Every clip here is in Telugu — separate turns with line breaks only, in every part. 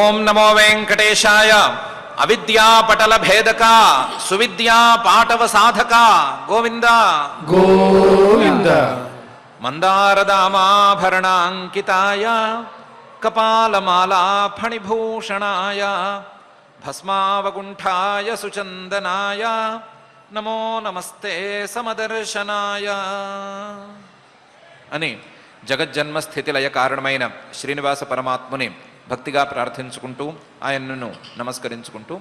ఓం నమో వెంకటేశాయ. అవిద్యాపటల భేదక సువిద్యా పాటవ సాధక గోవింద
గోవింద.
మందారదామాభరణాంకితాయ కపాలమాలా ఫణిభూషణాయ భస్మావగుంఠాయ సుచందనాయ నమో నమస్తే సమదర్శనాయ అని జగజ్జన్మస్థితిలయ కారణమైన శ్రీనివాస పరమాత్ముని భక్తిగా ప్రార్థించుకుంటూ ఆయనను నమస్కరించుకుంటూ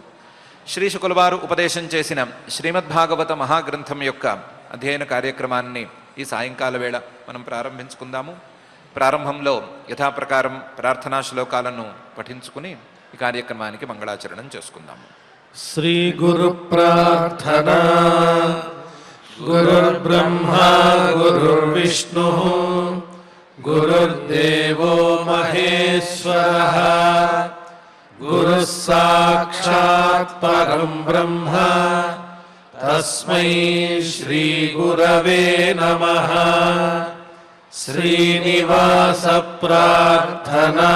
శ్రీ శుకులవారు ఉపదేశం చేసిన శ్రీమద్భాగవత మహాగ్రంథం యొక్క అధ్యయన కార్యక్రమాన్ని ఈ సాయంకాల వేళ మనం ప్రారంభించుకుందాము. ప్రారంభంలో యథాప్రకారం ప్రార్థనా శ్లోకాలను పఠించుకుని ఈ కార్యక్రమానికి మంగళాచరణం చేసుకుందాము.
శ్రీ గురు ప్రార్థనా. గురుర్బ్రహ్మా గురుర్విష్ణు గురుర్దేవో మహేశ్వరః. గురుః సాక్షాత్ పరం బ్రహ్మ తస్మై శ్రీ గురవే నమః. శ్రీనివాస ప్రార్థనా.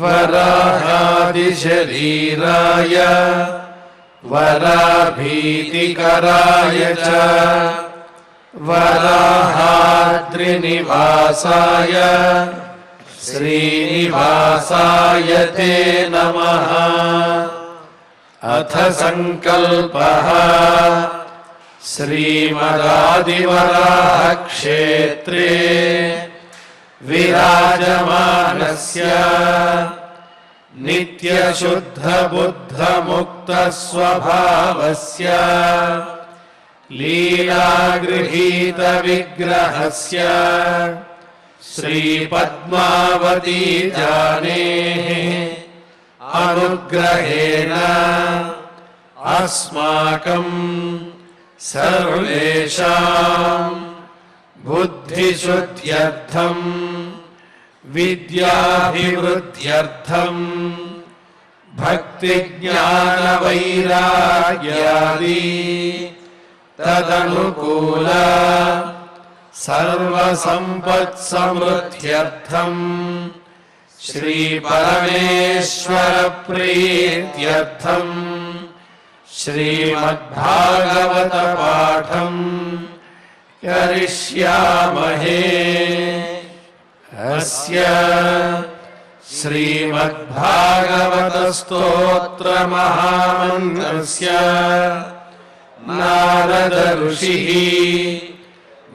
వరాహాది శరీరాయ వరాభీతికరాయ చ వరాహాద్రినివాసాయ శ్రీనివాసాయ తే నమః. అథ సంకల్పః. శ్రీమదాదివరాహ క్షేత్రే విరాజమానస్య నిత్యశుద్ధబుద్ధముక్తస్వభావస్య లీలాగృహీతవిగ్రహస్య శ్రీపద్మావతీ జానేః అనుగ్రహేణ అస్మాకం సర్వేషాం బుద్ధిశుద్ధ్యర్థం విద్యాభివృద్ధ్యర్థం భక్తిజ్ఞానవైరాగ్యాది తదనుకూల సర్వసంపత్సమృద్ధ్యర్థం శ్రీపరమేశ్వర ప్రీత్యర్థం శ్రీమద్భాగవత పాఠం కరిష్యామహే. అస్య శ్రీమద్భాగవత స్తోత్ర మహామంత్రస్య నారద ఋషిః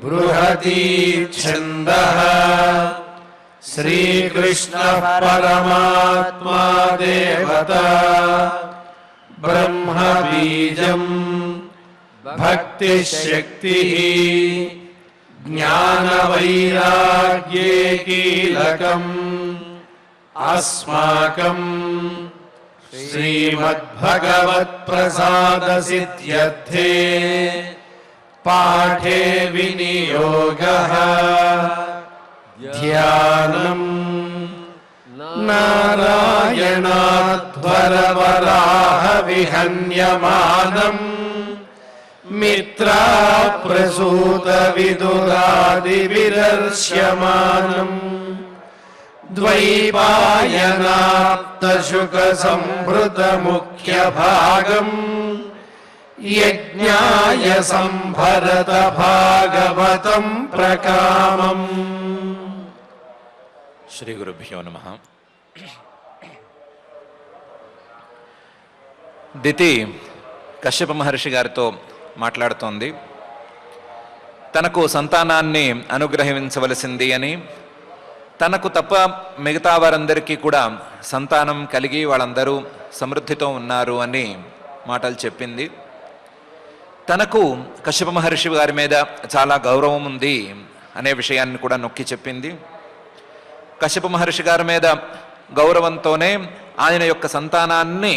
బృహతి ఛందః. శ్రీకృష్ణ పరమాత్మా దేవత బ్రహ్మ బీజం భక్తిశక్తిః జ్ఞానవైరాగ్యే కీలకం అస్మాకం శ్రీమద్భగవత్ప్రసాదసిద్ధ్యర్థే పాఠే వినియోగః. ధ్యానం నారాయణాధ్వరవరాహ విహన్యమానం మిత్రాప్రసూత విదురాదివిదర్శ్యమానం ద్వైపాయనాప్తశుక సంభృత ముఖ్య భాగం యజ్ఞాయ సంభరత భాగవతం ప్రకామం.
శ్రీ గురుభ్యో నమః. దితి కశ్యప మహర్షి గారితో మాట్లాడుతోంది. తనకు సంతానాన్ని అనుగ్రహించవలసింది అని, తనకు తప్ప మిగతా వారందరికీ కూడా సంతానం కలిగి వాళ్ళందరూ సమృద్ధితో ఉన్నారు అని మాటలు చెప్పింది. తనకు కశ్యప మహర్షి గారి మీద చాలా గౌరవం ఉంది అనే విషయాన్ని కూడా నొక్కి చెప్పింది. కశ్యప మహర్షి గారి మీద గౌరవంతోనే ఆయన యొక్క సంతానాన్ని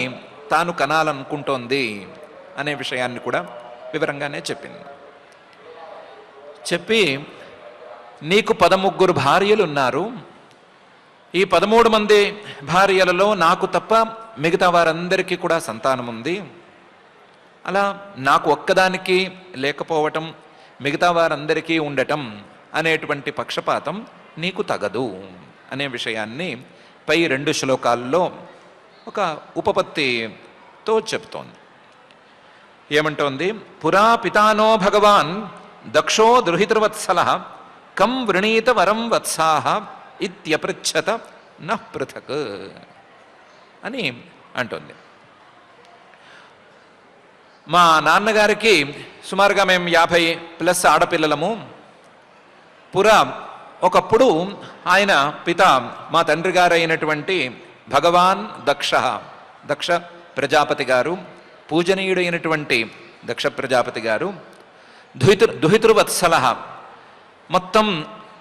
తాను కనాలనుకుంటోంది అనే విషయాన్ని కూడా వివరంగానే చెప్పింది. చెప్పి నీకు 13 భార్యలు ఉన్నారు, ఈ 13 మంది భార్యలలో నాకు తప్ప మిగతా వారందరికీ కూడా సంతానం ఉంది. అలా నాకు ఒక్కదానికి లేకపోవటం, మిగతా వారందరికీ ఉండటం అనేటువంటి పక్షపాతం నీకు తగదు అనే విషయాన్ని పై 2 శ్లోకాల్లో ఒక ఉపపత్తితో చెప్తోంది. ఏమంటోంది? పురా పితానో భగవాన్ దక్షో దృహితృవత్సల కం వృణీత వరం వత్సాహ ఇత్యపృచ్ఛత నః పృథక్ అని అంటోంది. మా నాన్నగారికి సుమారుగా మేము 50+ ఆడపిల్లలము. పురా ఒకప్పుడు ఆయన పిత మా తండ్రి గారు అయినటువంటి భగవాన్ దక్ష ప్రజాపతి గారు, పూజనీయుడైనటువంటి దక్ష ప్రజాపతి గారు దుహితృవత్సల, మొత్తం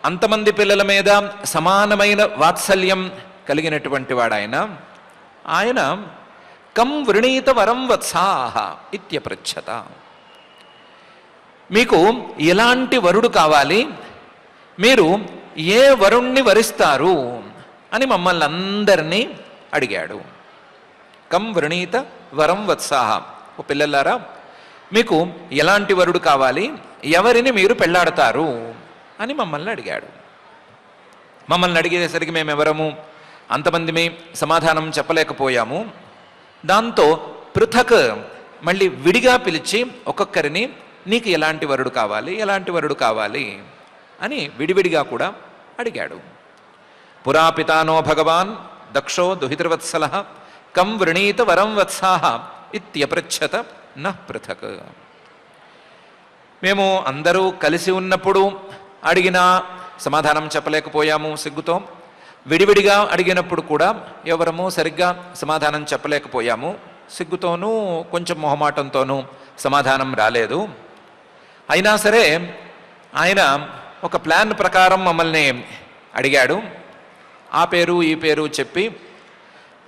అంతమంది పిల్లల మీద సమానమైన వాత్సల్యం కలిగినటువంటి వాడాయన. ఆయన కం వృణీత వరం వత్సాహ ఇత్యపృచ్ఛత, మీకు ఎలాంటి వరుడు కావాలి, మీరు ఏ వరుణ్ణి వరిస్తారు అని మమ్మల్ని అందరినీ అడిగాడు. కం వృణీత వరం వత్సాహ, ఓ పిల్లలారా మీకు ఎలాంటి వరుడు కావాలి, ఎవరిని మీరు పెళ్లాడతారు అని మమ్మల్ని అడిగాడు. మమ్మల్ని అడిగేసరికి మేమెవరము అంతమంది సమాధానం చెప్పలేకపోయాము. దాంతో పృథక్, మళ్ళీ విడిగా పిలిచి ఒక్కొక్కరిని నీకు ఎలాంటి వరుడు కావాలి, ఎలాంటి వరుడు కావాలి అని విడివిడిగా కూడా అడిగాడు. పురాపితానో భగవాన్ దక్షో దుహితృవత్సల కం వృణీత వరం వత్సాహ ఇత్యపృచ్ఛత నః పృథక్. మేము అందరూ కలిసి ఉన్నప్పుడు అడిగినా సమాధానం చెప్పలేకపోయాము సిగ్గుతో. విడివిడిగా అడిగినప్పుడు కూడా ఎవరము సరిగ్గా సమాధానం చెప్పలేకపోయాము. సిగ్గుతోనూ కొంచెం మొహమాటంతోనూ సమాధానం రాలేదు. అయినా సరే ఆయన ఒక ప్లాన్ ప్రకారం మమ్మల్ని అడిగాడు. ఆ పేరు ఈ పేరు చెప్పి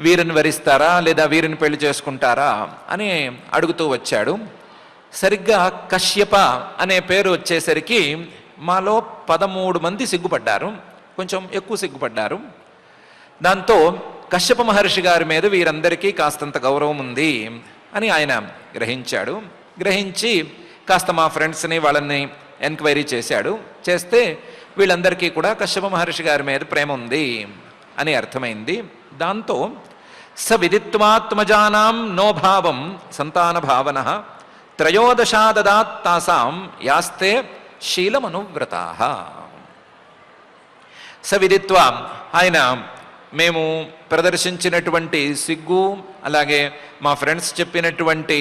వీరిని వరిస్తారా లేదా వీరిని పెళ్లి చేసుకుంటారా అని అడుగుతూ వచ్చాడు. సరిగ్గా కశ్యప అనే పేరు వచ్చేసరికి మాలో 13 మంది సిగ్గుపడ్డారు, కొంచెం ఎక్కువ సిగ్గుపడ్డారు. దాంతో కశ్యప మహర్షి గారి మీద వీరందరికీ కాస్తంత గౌరవం ఉంది అని ఆయన గ్రహించాడు. గ్రహించి కాస్త మా ఫ్రెండ్స్ని వాళ్ళని ఎంక్వైరీ చేశాడు. చేస్తే వీళ్ళందరికీ కూడా కశ్యప మహర్షి గారి మీద ప్రేమ ఉంది అని అర్థమైంది. దాంతో స విదిత్వాత్మజానాం నోభావం సంతాన భావన త్రయోదశాదదాత్ తాసాం యాస్తే శీలమనువ్రతా. స విదిత్వా, ఆయన మేము ప్రదర్శించినటువంటి సిగ్గు, అలాగే మా ఫ్రెండ్స్ చెప్పినటువంటి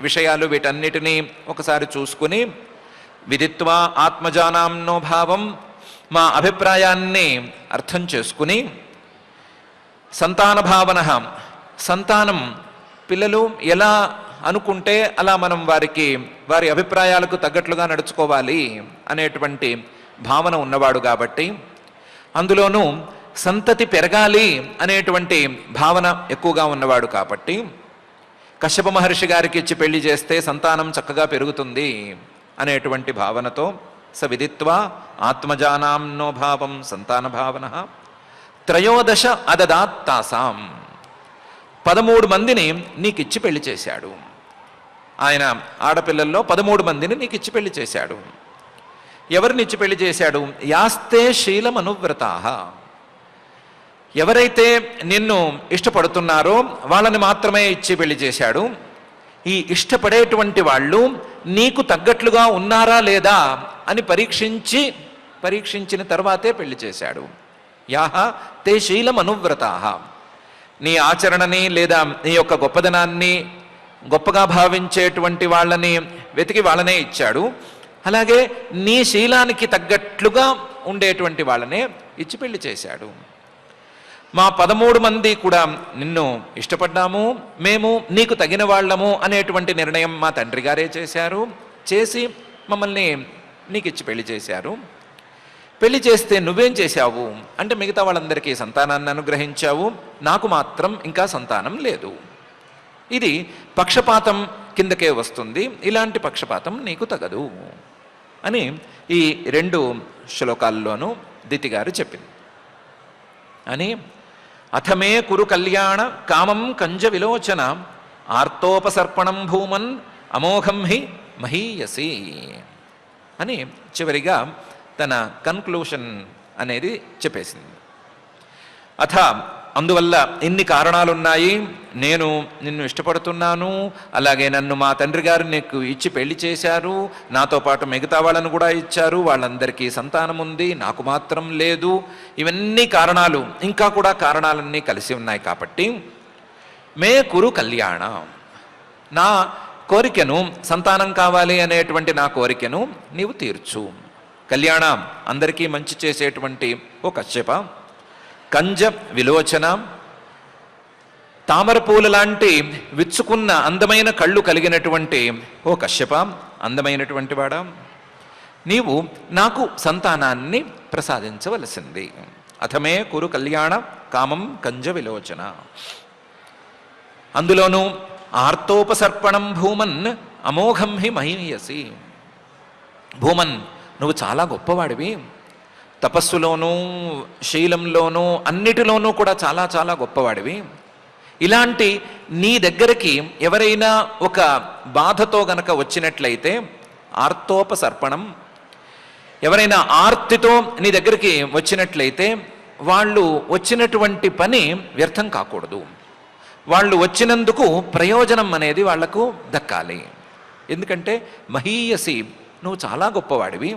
విషయాలు, వీటన్నిటినీ ఒకసారి చూసుకుని విదిత్వా ఆత్మజానాంనో భావం, మా అభిప్రాయాన్ని అర్థం చేసుకుని సంతాన భావన, సంతానం పిల్లలు ఎలా అనుకుంటే అలా మనం వారి అభిప్రాయాలకు తగ్గట్లుగా నడుచుకోవాలి అనేటువంటి భావన ఉన్నవాడు కాబట్టి, అందులోనూ సంతతి పెరగాలి అనేటువంటి భావన ఎక్కువగా ఉన్నవాడు కాబట్టి కశ్యప మహర్షి గారికి ఇచ్చి పెళ్లి చేస్తే సంతానం చక్కగా పెరుగుతుంది అనేటువంటి భావనతో స విదిత్వా ఆత్మజానాంనో భావం సంతాన భావన త్రయోదశ అదదాత్ తాసాం, 13 మందిని నీకిచ్చి పెళ్లి చేశాడు. ఆయన ఆడపిల్లల్లో 13 మందిని నీకిచ్చి పెళ్లి చేశాడు. ఎవరినిచ్చి పెళ్లి చేశాడు? యాస్తే శీలమనువ్రతా, ఎవరైతే నిన్ను ఇష్టపడుతున్నారో వాళ్ళని మాత్రమే ఇచ్చి పెళ్లి చేశాడు. ఈ ఇష్టపడేటువంటి వాళ్ళు నీకు తగ్గట్లుగా ఉన్నారా లేదా అని పరీక్షించిన తర్వాతే పెళ్లి చేశాడు. యాహ తే శీలమనువ్రతా, నీ ఆచరణని లేదా నీ యొక్క గొప్పదనాన్ని గొప్పగా భావించేటువంటి వాళ్ళని వెతికి వాళ్ళనే ఇచ్చాడు. అలాగే నీ శీలానికి తగ్గట్లుగా ఉండేటువంటి వాళ్ళనే ఇచ్చి పెళ్లి చేశాడు. మా 13 మంది కూడా నిన్ను ఇష్టపడ్డాము, మేము నీకు తగిన వాళ్ళము అనేటువంటి నిర్ణయం మా తండ్రి గారే చేశారు. చేసి మమ్మల్ని నీకు ఇచ్చి పెళ్లి చేశారు. పెళ్లి చేస్తే నువ్వేం చేశావు అంటే మిగతా వాళ్ళందరికీ సంతానాన్ని అనుగ్రహించావు, నాకు మాత్రం ఇంకా సంతానం లేదు. ఇది పక్షపాతం కిందకే వస్తుంది, ఇలాంటి పక్షపాతం నీకు తగదు అని ఈ 2 శ్లోకాల్లోనూ దితి గారు చెప్పింది. అని అథమే కురు కళ్యాణ కామం కంజ విలోచన ఆర్తోపసర్పణం భూమన్ అమోఘం హి మహీయసి అని చివరిగా తన కన్క్లూషన్ అనేది చెప్పేసింది. అథ అందువల్ల ఇన్ని కారణాలున్నాయి. నేను నిన్ను ఇష్టపడుతున్నాను, అలాగే నన్ను మా తండ్రి గారు నీకు ఇచ్చి పెళ్లి చేశారు, నాతో పాటు మిగతా వాళ్ళను కూడా ఇచ్చారు, వాళ్ళందరికీ సంతానం ఉంది, నాకు మాత్రం లేదు. ఇవన్నీ కారణాలు, ఇంకా కూడా కారణాలన్నీ కలిసి ఉన్నాయి. కాబట్టి మే కురు కళ్యాణ, నా కోరికను, సంతానం కావాలి అనేటువంటి నా కోరికను నీవు తీర్చు. కళ్యాణ, అందరికీ మంచి చేసేటువంటి ఓ కశ్యప, కంజ విలోచన, తామర పూల లాంటి విచ్చుకున్న అందమైన కళ్ళు కలిగినటువంటి ఓ కశ్యప, అందమైనటువంటి వాడా, నీవు నాకు సంతానాన్ని ప్రసాదించవలసింది. అథమే కురు కళ్యాణ కామం కంజ విలోచన. అందులోనూ ఆర్తోపసర్పణం భూమన్ అమోఘం హి మహీయసి. భూమన్, నువ్వు చాలా గొప్పవాడివి, తపస్సులోనూ శీలంలోనూ అన్నిటిలోనూ కూడా చాలా చాలా గొప్పవాడివి. ఇలాంటి నీ దగ్గరికి ఎవరైనా ఒక బాధతో గనక వచ్చినట్లయితే, ఆర్తోపసర్పణం, ఎవరైనా ఆర్తితో నీ దగ్గరికి వచ్చినట్లయితే వాళ్ళు వచ్చినటువంటి పని వ్యర్థం కాకూడదు. వాళ్ళు వచ్చినందుకు ప్రయోజనం అనేది వాళ్లకు దక్కాలి. ఎందుకంటే మహీయసి, నువ్వు చాలా గొప్పవాడివి,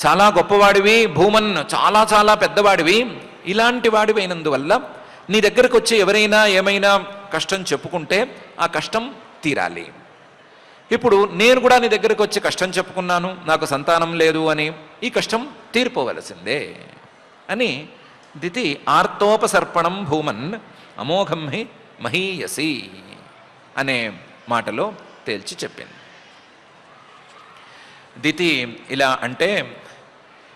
చాలా గొప్పవాడివి, భూమన్ చాలా చాలా పెద్దవాడివి. ఇలాంటి వాడివి అయినందువల్ల నీ దగ్గరకు వచ్చి ఎవరైనా ఏమైనా కష్టం చెప్పుకుంటే ఆ కష్టం తీరాలి. ఇప్పుడు నేను కూడా నీ దగ్గరకు వచ్చి కష్టం చెప్పుకున్నాను, నాకు సంతానం లేదు అని, ఈ కష్టం తీరిపోవలసిందే అని దితి ఆర్తోపసర్పణం భూమన్ అమోఘం హి మహీయసి అనే మాటలో తేల్చి చెప్పింది. దితి ఇలా అంటే,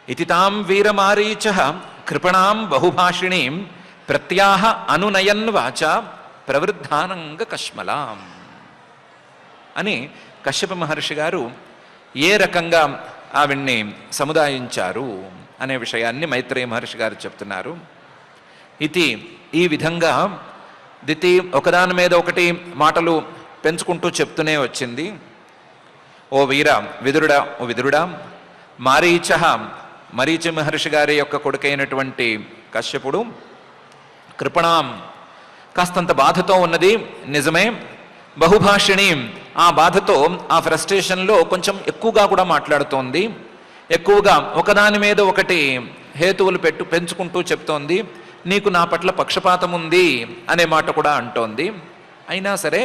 ఇతి తాం వీరమారీచ కృపణాం బహుభాషిణీం ప్రత్యాహ అనునయన్ వాచ ప్రవృద్ధానంగ కష్మలాం అని కశ్యప మహర్షి గారు ఏ రకంగా ఆవిడ్ని సముదాయించారు అనే విషయాన్ని మైత్రేయ మహర్షి గారు చెప్తున్నారు. ఇది ఈ విధంగా దితి ఒకదాని మీద ఒకటి మాటలు పెంచుకుంటూ చెప్తూనే వచ్చింది. ఓ వీర, విదురుడా, ఓ విదురుడా, మారీచ, మరీచ మహర్షి గారి యొక్క కొడుకైనటువంటి కశ్యపుడు కృపణాం, కాస్తంత బాధతో ఉన్నది నిజమే. బహుభాషిణి, ఆ బాధతో, ఆ ఫ్రస్ట్రేషన్లో కొంచెం ఎక్కువగా కూడా మాట్లాడుతోంది, ఎక్కువగా ఒకదాని మీద ఒకటి హేతువులు పెంచుకుంటూ చెప్తోంది. నీకు నా పట్ల పక్షపాతం ఉంది అనే మాట కూడా అంటోంది. అయినా సరే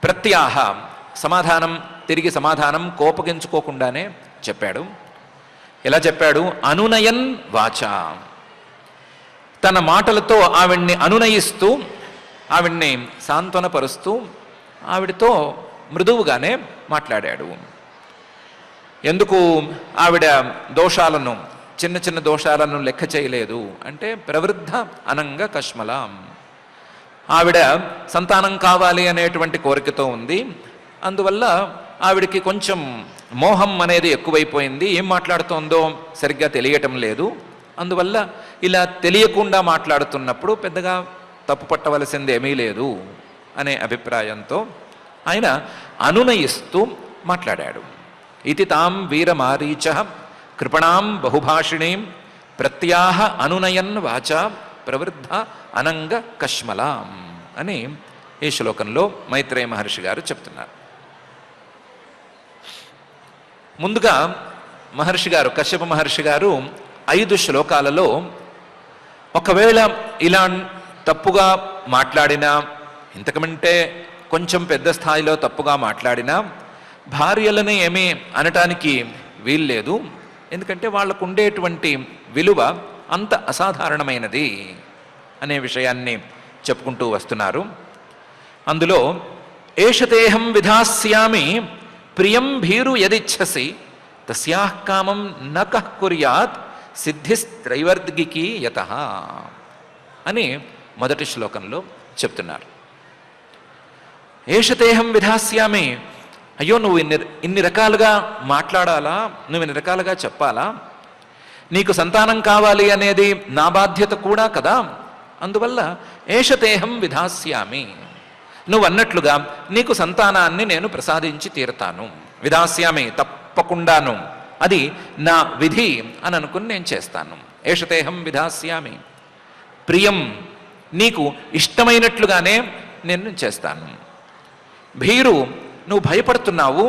ప్రత్యాహ, సమాధానం, తిరిగి సమాధానం కోపగించుకోకుండానే చెప్పాడు. ఎలా చెప్పాడు? అనునయన్ వాచ, తన మాటలతో ఆవిడ్ని అనునయిస్తూ, ఆవిడ్ని సాంత్వనపరుస్తూ, ఆవిడతో మృదువుగానే మాట్లాడాడు. ఎందుకు ఆవిడ దోషాలను, చిన్న చిన్న దోషాలను లెక్క చేయలేదు అంటే, ప్రవృద్ధ అనంగ కష్మలాం, ఆవిడ సంతానం కావాలి అనేటువంటి కోరికతో ఉంది. అందువల్ల ఆవిడికి కొంచెం మోహం అనేది ఎక్కువైపోయింది, ఏం మాట్లాడుతోందో సరిగ్గా తెలియటం లేదు. అందువల్ల ఇలా తెలియకుండా మాట్లాడుతున్నప్పుడు పెద్దగా తప్పు పట్టవలసింది ఏమీ లేదు అనే అభిప్రాయంతో ఆయన అనునయిస్తూ మాట్లాడాడు. ఇతి తాం వీరమారీచ కృపణాం బహుభాషిణీం ప్రత్యాహ అనునయన్ వాచ ప్రవృద్ధ అనంగ కష్మలాం అని ఈ శ్లోకంలో మైత్రేయ మహర్షి గారు చెప్తున్నారు. ముందుగా మహర్షి గారు, కశ్యప మహర్షి గారు 5 శ్లోకాలలో ఒకవేళ ఇలా తప్పుగా మాట్లాడినా, ఇంతకమంటే కొంచెం పెద్ద స్థాయిలో తప్పుగా మాట్లాడినా భార్యలని ఏమీ అనటానికి వీల్లేదు. ఎందుకంటే వాళ్ళకు ఉండేటువంటి విలువ అంత అసాధారణమైనది అనే విషయాన్ని చెప్పుకుంటూ వస్తున్నారు. అందులో ఏషతేహం విధాస్యామి ప్రియం భీరు యదిచ్ఛసి తస్యాః కామం న కః కుర్యాత్ సిద్ధిస్త్రైవర్గికి యతః అని మొదటి శ్లోకంలో చెప్తున్నారు. ఏషతేహం విధాస్యామి, అయ్యో నువ్వు ఇన్ని రకాలుగా మాట్లాడాలా, నువ్వు ఇన్ని రకాలుగా చెప్పాలా, నీకు సంతానం కావాలి అనేది నా బాధ్యత కూడా కదా. అందువల్ల ఏషతేహం విధాస్యామి, నువ్వు అన్నట్లుగా నీకు సంతానాన్ని నేను ప్రసాదించి తీరుతాను. విధాస్యామి, తప్పకుండాను, అది నా విధి అని అనుకుని నేను చేస్తాను. ఏషతేహం విధాస్యామి. ప్రియం, నీకు ఇష్టమైనట్లుగానే నేను చేస్తాను. భీరు, నువ్వు భయపడుతున్నావు,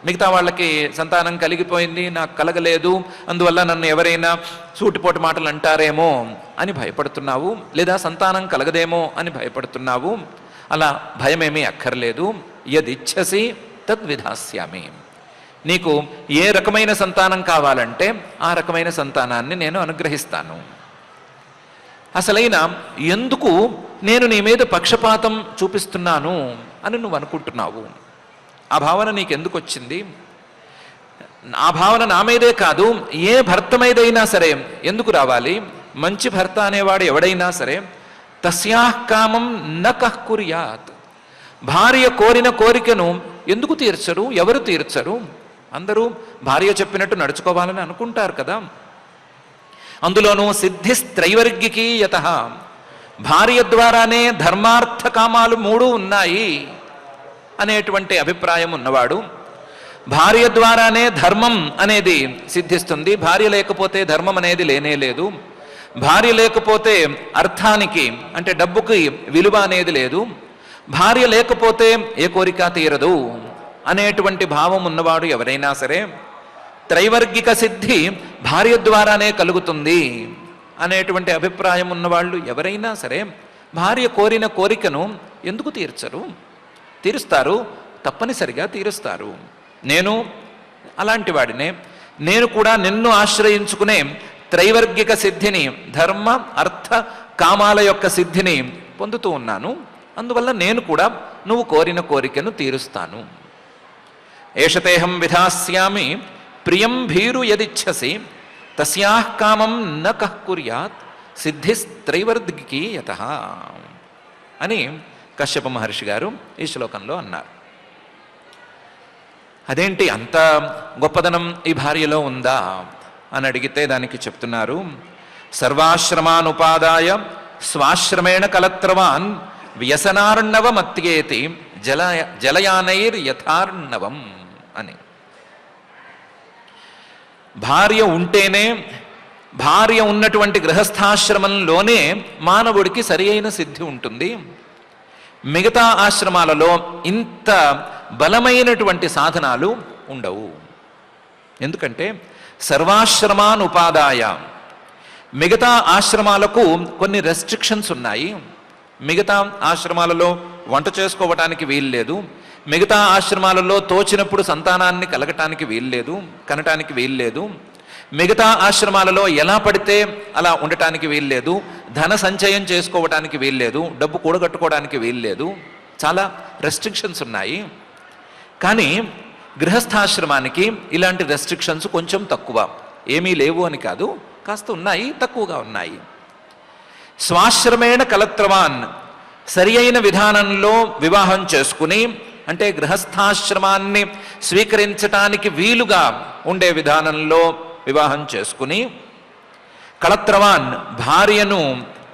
మిగతా వాళ్ళకి సంతానం కలిగిపోయింది, నాకు కలగలేదు, అందువల్ల నన్ను ఎవరైనా సూటిపోటు మాటలు అంటారేమో అని భయపడుతున్నావు, లేదా సంతానం కలగదేమో అని భయపడుతున్నావు. అలా భయమేమీ అక్కర్లేదు. యదిచ్ఛసి తద్విధాస్యామి. నీకు ఏ రకమైన సంతానం కావాలంటే ఆ రకమైన సంతానాన్ని నేను అనుగ్రహిస్తాను. అసలైన ఎందుకు నేను నీ మీద పక్షపాతం చూపిస్తున్నాను అని నువ్వు అనుకుంటున్నావు. ఆ భావన నీకెందుకు వచ్చింది? ఆ భావన నా మీదే కాదు, ఏ భర్త మీదైనా సరే ఎందుకు రావాలి? మంచి భర్త అనేవాడు ఎవడైనా సరే తస్యాః కామం న కః కుర్యాత్. భార్య కోరిన కోరికను ఎందుకు తీర్చరు? ఎవరు తీర్చరు? అందరూ భార్య చెప్పినట్టు నడుచుకోవాలని అనుకుంటారు కదా. అందులోనూ సిద్ధిస్త్రైవర్గికీ యతః, భార్య ద్వారానే ధర్మార్థ కామాలు మూడు ఉన్నాయి అనేటువంటి అభిప్రాయం ఉన్నవాడు, భార్య ద్వారానే ధర్మం అనేది సిద్ధిస్తుంది, భార్య లేకపోతే ధర్మం అనేది లేనే లేదు, భార్య లేకపోతే అర్థానికి అంటే డబ్బుకి విలువ అనేది లేదు, భార్య లేకపోతే ఏ కోరిక తీరదు అనేటువంటి భావం ఉన్నవాడు ఎవరైనా సరే త్రైవర్గిక సిద్ధి భార్య ద్వారానే కలుగుతుంది అనేటువంటి అభిప్రాయం ఉన్నవాళ్ళు ఎవరైనా సరే భార్య కోరిన కోరికను ఎందుకు తీర్చరు? తీరుస్తారు, తప్పనిసరిగా తీరుస్తారు. నేను అలాంటి వాడినే. నేను కూడా నిన్ను ఆశ్రయించుకునే త్రైవర్గిక సిద్ధిని, ధర్మ అర్థ కామాల యొక్క సిద్ధిని పొందుతూ ఉన్నాను. అందువల్ల నేను కూడా నువ్వు కోరిన కోరికను తీరుస్తాను. ఏషతేహం విధాస్యామి ప్రియం భీరు యదిచ్ఛసి తస్యాః కామం న కః కుర్యాత్ సిద్ధిస్త్రైవర్గికీ యతః అని కశ్యప మహర్షి గారు ఈ శ్లోకంలో అన్నారు. అదేంటి అంత గొప్పదనం ఈ భార్యలో ఉందా అని అడిగితే దానికి చెప్తున్నారు, సర్వాశ్రమానుపాదాయ స్వాశ్రమేణ కలత్రవాన్ వ్యసనార్ణవమత్యేతి జలయానైర్ యథార్ణవం అని. భార్య ఉంటేనే, భార్య ఉన్నటువంటి గృహస్థాశ్రమంలోనే మానవుడికి సరి అయిన సిద్ధి ఉంటుంది. మిగతా ఆశ్రమాలలో ఇంత బలమైనటువంటి సాధనాలు ఉండవు. ఎందుకంటే సర్వాశ్రమాన్ ఉపాదాయ, మిగతా ఆశ్రమాలకు కొన్ని రెస్ట్రిక్షన్స్ ఉన్నాయి. మిగతా ఆశ్రమాలలో వంట చేసుకోవటానికి వీల్లేదు, మిగతా ఆశ్రమాలలో తోచినప్పుడు సంతానాన్ని కలగటానికి వీల్లేదు, కనటానికి వీల్లేదు, మిగతా ఆశ్రమాలలో ఎలా పడితే అలా ఉండటానికి వీల్లేదు, ధన సంచయం చేసుకోవటానికి వీల్లేదు, డబ్బు కూడగట్టుకోవడానికి వీల్లేదు, చాలా రెస్ట్రిక్షన్స్ ఉన్నాయి. కానీ గృహస్థాశ్రమానికి ఇలాంటి రెస్ట్రిక్షన్స్ కొంచెం తక్కువ. ఏమీ లేవు అని కాదు, కాస్త ఉన్నాయి, తక్కువగా ఉన్నాయి. స్వాశ్రమేణ కలత్రవాన్, సరి అయిన విధానంలో వివాహం చేసుకుని, అంటే గృహస్థాశ్రమాన్ని స్వీకరించటానికి వీలుగా ఉండే విధానంలో వివాహం చేసుకుని, కళత్రవాన్ భార్యను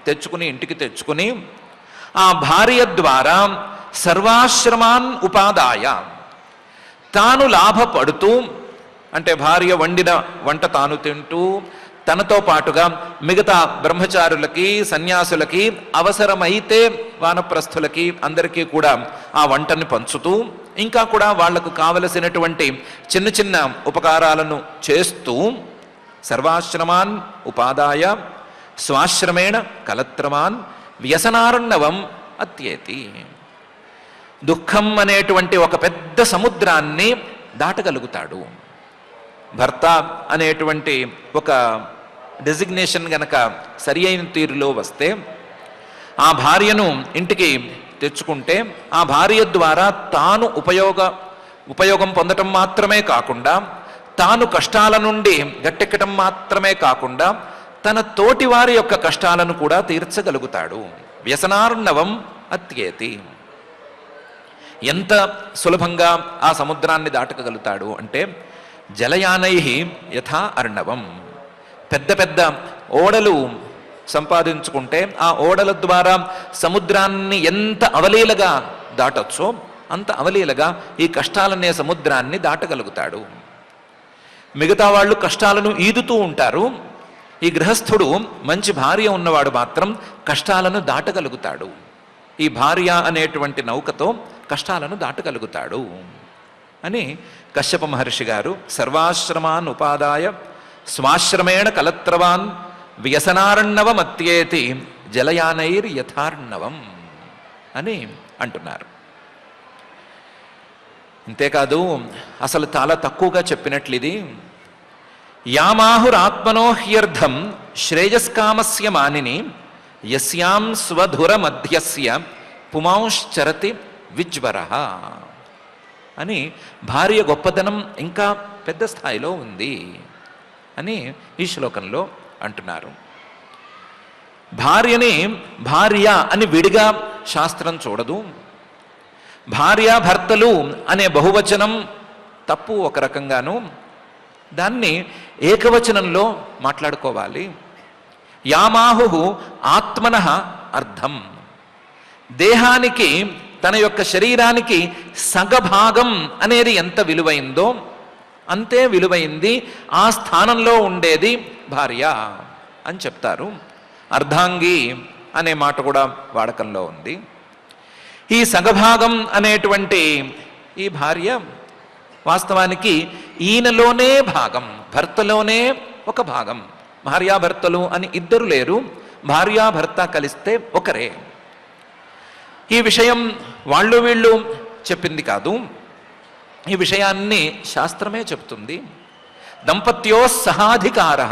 తెచ్చుకుని ఇంటికి తెచ్చుకుని, ఆ భార్య ద్వారా సర్వాశ్రమాన్ ఉపాదాయ, తాను లాభపడుతూ, అంటే భార్య వండిన వంట తాను తింటూ, తనతో పాటుగా మిగతా బ్రహ్మచారులకి సన్యాసులకి అవసరమైతే వానప్రస్థులకి అందరికీ కూడా ఆ వంటని పంచుతూ, ఇంకా కూడా వాళ్లకు కావలసినటువంటి చిన్న చిన్న ఉపకారాలను చేస్తూ, సర్వాశ్రమాన్ ఉపాదాయ స్వాశ్రమేణ కలత్రమాన్ వ్యసనార్ణవం అత్యేతి. దుఃఖం అనేటువంటి ఒక పెద్ద సముద్రాన్ని దాటగలుగుతాడు. భర్త అనేటువంటి ఒక డెసిగ్నేషన్ గనక సరి అయిన తీరులో వస్తే, ఆ భార్యను ఇంటికి తెచ్చుకుంటే, ఆ భార్య ద్వారా తాను ఉపయోగం పొందటం మాత్రమే కాకుండా, తాను కష్టాల నుండి గట్టెక్కటం మాత్రమే కాకుండా, తన తోటి వారి యొక్క కష్టాలను కూడా తీర్చగలుగుతాడు. వ్యసనార్ణవం అత్యేతి. ఎంత సులభంగా ఆ సముద్రాన్ని దాటగలుగుతాడు అంటే, జలయానై యథా అర్ణవం. పెద్ద పెద్ద ఓడలు సంపాదించుకుంటే ఆ ఓడల ద్వారా సముద్రాన్ని ఎంత అవలీలగా దాటొచ్చో అంత అవలీలగా ఈ కష్టాలనే సముద్రాన్ని దాటగలుగుతాడు. మిగతా వాళ్ళు కష్టాలను ఈదుతూ ఉంటారు, ఈ గృహస్థుడు మంచి భార్య ఉన్నవాడు మాత్రం కష్టాలను దాటగలుగుతాడు. ఈ భార్య అనేటువంటి నౌకతో కష్టాలను దాటగలుగుతాడు అని కశ్యప మహర్షి గారు సర్వాశ్రమాన్ ఉపాదాయ స్వాశ్రమేణ కలత్రవాన్ వ్యసనార్ణవమత్యేతి జలయానైర్ యథార్ణవం అని అంటున్నారు. అంతేకాదు అసలు చాలా తక్కువగా చెప్పినట్లు ఇది. యామాహురాత్మనో హ్యర్థం శ్రేయస్కామస్య మానిని యస్యాం స్వధుర మధ్యస్య పుమాంశ్చరతి విజ్వరః అని భార్య గొప్పదనం ఇంకా పెద్ద స్థాయిలో ఉంది అని ఈ శ్లోకంలో అంటున్నారు. భార్యని భార్య అని విడిగా శాస్త్రం చూడదు. భార్యాభర్తలు అనే బహువచనం తప్పు ఒక రకంగాను, దాన్ని ఏకవచనంలో మాట్లాడుకోవాలి. యామాహు ఆత్మనః అర్థం, దేహానికి తన యొక్క శరీరానికి సగభాగం అనేది ఎంత విలువైందో అంతే విలువైంది ఆ స్థానంలో ఉండేది భార్య అని చెప్తారు. అర్ధాంగి అనే మాట కూడా వాడకంలో ఉంది. ఈ సగభాగం అనేటువంటి ఈ భార్య వాస్తవానికి ఈయనలోనే భాగం, భర్తలోనే ఒక భాగం. భార్యాభర్తలు అని ఇద్దరు లేరు, భార్యాభర్త కలిస్తే ఒకరే. ఈ విషయం వాళ్ళు వీళ్ళు చెప్పింది కాదు, ఈ విషయాన్ని శాస్త్రమే చెప్తుంది. దంపత్యో సహాధికార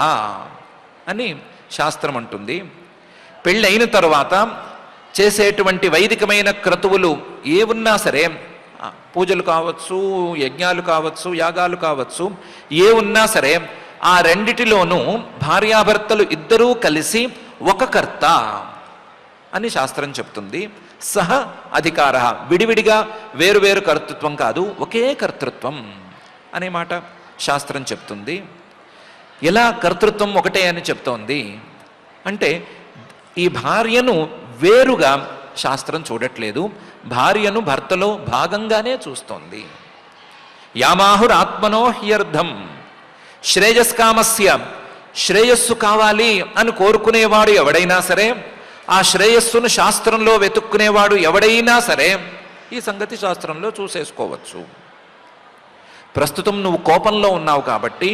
అని శాస్త్రం అంటుంది. పెళ్ళైన తరువాత చేసేటువంటి వైదికమైన క్రతువులు ఏ ఉన్నా సరే, పూజలు కావచ్చు, యజ్ఞాలు కావచ్చు, యాగాలు కావచ్చు, ఏ ఉన్నా సరే ఆ రెండిటిలోనూ భార్యాభర్తలు ఇద్దరూ కలిసి ఒక కర్త అని శాస్త్రం చెప్తుంది. సహ అధికార, విడివిడిగా వేరువేరు కర్తృత్వం కాదు, ఒకే కర్తృత్వం అనే మాట శాస్త్రం చెప్తుంది. ఎలా కర్తృత్వం ఒకటే అని చెప్తోంది అంటే ఈ భార్యను వేరుగా శాస్త్రం చూడట్లేదు, భార్యను భర్తలో భాగంగానే చూస్తోంది. యామాహురాత్మనో హ్యర్థం శ్రేయస్కామస్య, శ్రేయస్సు కావాలి అని కోరుకునేవాడు ఎవడైనా సరే, ఆ శ్రేయస్సును శాస్త్రంలో వెతుక్కునేవాడు ఎవడైనా సరే ఈ సంగతి శాస్త్రంలో చూసేసుకోవచ్చు. ప్రస్తుతం నువ్వు కోపంలో ఉన్నావు కాబట్టి,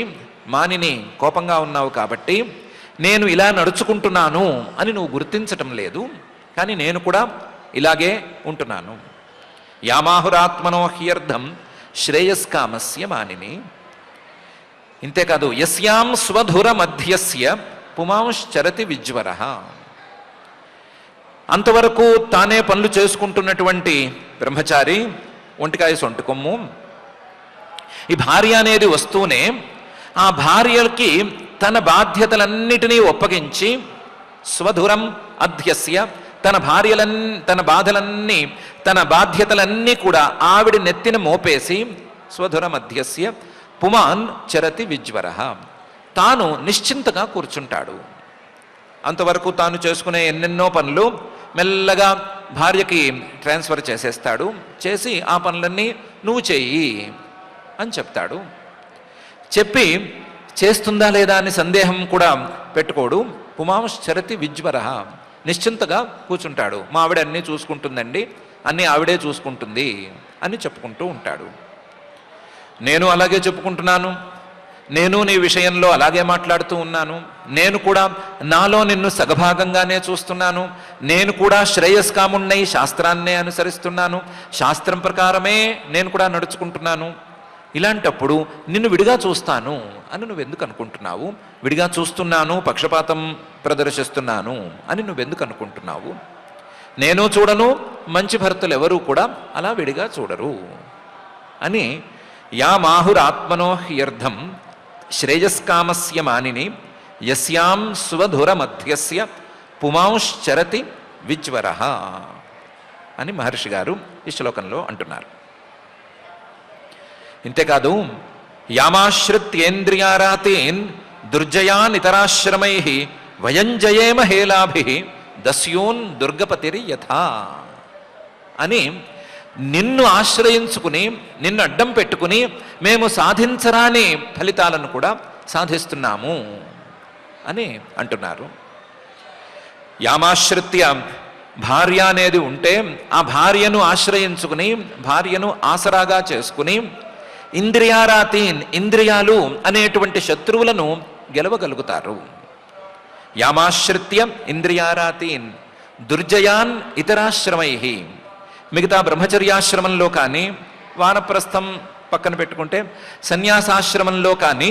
మానిని కోపంగా ఉన్నావు కాబట్టి నేను ఇలా నడుచుకుంటున్నాను అని నువ్వు గుర్తించటం లేదు, కానీ నేను కూడా ఇలాగే ఉంటున్నాను. యామాహురాత్మనో హ్యర్థం శ్రేయస్కామస్య మానిని. ఇంతేకాదు యస్యాం స్వధుర మధ్యస్య పుమాంశ్చరతి విజ్వరః, అంతవరకు తానే పనులు చేసుకుంటున్నటువంటి బ్రహ్మచారి, ఒంటికాయ సొంటి కొమ్ము, ఈ భార్య అనేది వస్తూనే ఆ భార్యకి తన బాధ్యతలన్నిటినీ ఒప్పగించి స్వధురం అధ్యస్య, తన బాధలన్నీ తన బాధ్యతలన్నీ కూడా ఆవిడ నెత్తిన మోపేసి స్వధుర మధ్యస్య పుమాన్ చరతి విజ్వరః, తాను నిశ్చింతగా కూర్చుంటాడు. అంతవరకు తాను చేసుకునే ఎన్నెన్నో పనులు మెల్లగా భార్యకి ట్రాన్స్ఫర్ చేసేస్తాడు. చేసి ఆ పనులన్నీ నువ్వు చెయ్యి అని చెప్తాడు. చెప్పి చేస్తుందా లేదా అని సందేహం కూడా పెట్టుకోడు. పుమాంశ్చరతి విజ్వరః, నిశ్చింతగా కూర్చుంటాడు. మా ఆవిడ అన్నీ చూసుకుంటుందండి, అన్నీ ఆవిడే చూసుకుంటుంది అని చెప్పుకుంటూ ఉంటాడు. నేను అలాగే చెప్పుకుంటున్నాను, నేను నీ విషయంలో అలాగే మాట్లాడుతూ ఉన్నాను, నేను కూడా నాలో నిన్ను సగభాగంగానే చూస్తున్నాను, నేను కూడా శ్రేయస్కాముణ్ణై శాస్త్రాన్నే అనుసరిస్తున్నాను, శాస్త్రం ప్రకారమే నేను కూడా నడుచుకుంటున్నాను. ఇలాంటప్పుడు నిన్ను విడిగా చూస్తాను అని నువ్వెందుకు అనుకుంటున్నావు? విడిగా చూస్తున్నాను, పక్షపాతం ప్రదర్శిస్తున్నాను అని నువ్వెందుకు అనుకుంటున్నావు? నేను చూడను, మంచి భర్తలు ఎవరూ కూడా అలా విడిగా చూడరు అని యామాహురాత్మనో హ్యర్థం శ్రేయస్కామస్య మానిని యస్యాం స్వధుర మధ్యస్య పుమాంశ్చరతి విజ్వరః అని మహర్షి గారు ఈ శ్లోకంలో అంటున్నారు. ఇంతేకాదు యామాశ్రిత్యేంద్రియారాతీన్ దుర్జయాన్ ఇతరాశ్రమై వయం జయేమ హేలాభి దస్యూన్ దుర్గపతిరి యథా అని నిన్ను ఆశ్రయించుకుని, నిన్ను అడ్డం పెట్టుకుని మేము సాధించరాని ఫలితాలను కూడా సాధిస్తున్నాము అని అంటున్నారు. యామాశ్రిత్య భార్య అనేది ఉంటే ఆ భార్యను ఆశ్రయించుకుని, భార్యను ఆసరాగా చేసుకుని ఇంద్రియారాతీన్, ఇంద్రియాలు అనేటువంటి శత్రువులను గెలవగలుగుతారు. యామాశ్రిత్య ఇంద్రియారాతీన్ దుర్జయాన్ ఇతరాశ్రమై, మిగతా బ్రహ్మచర్యాశ్రమంలో కానీ, వానప్రస్థం పక్కన పెట్టుకుంటే సన్యాసాశ్రమంలో కానీ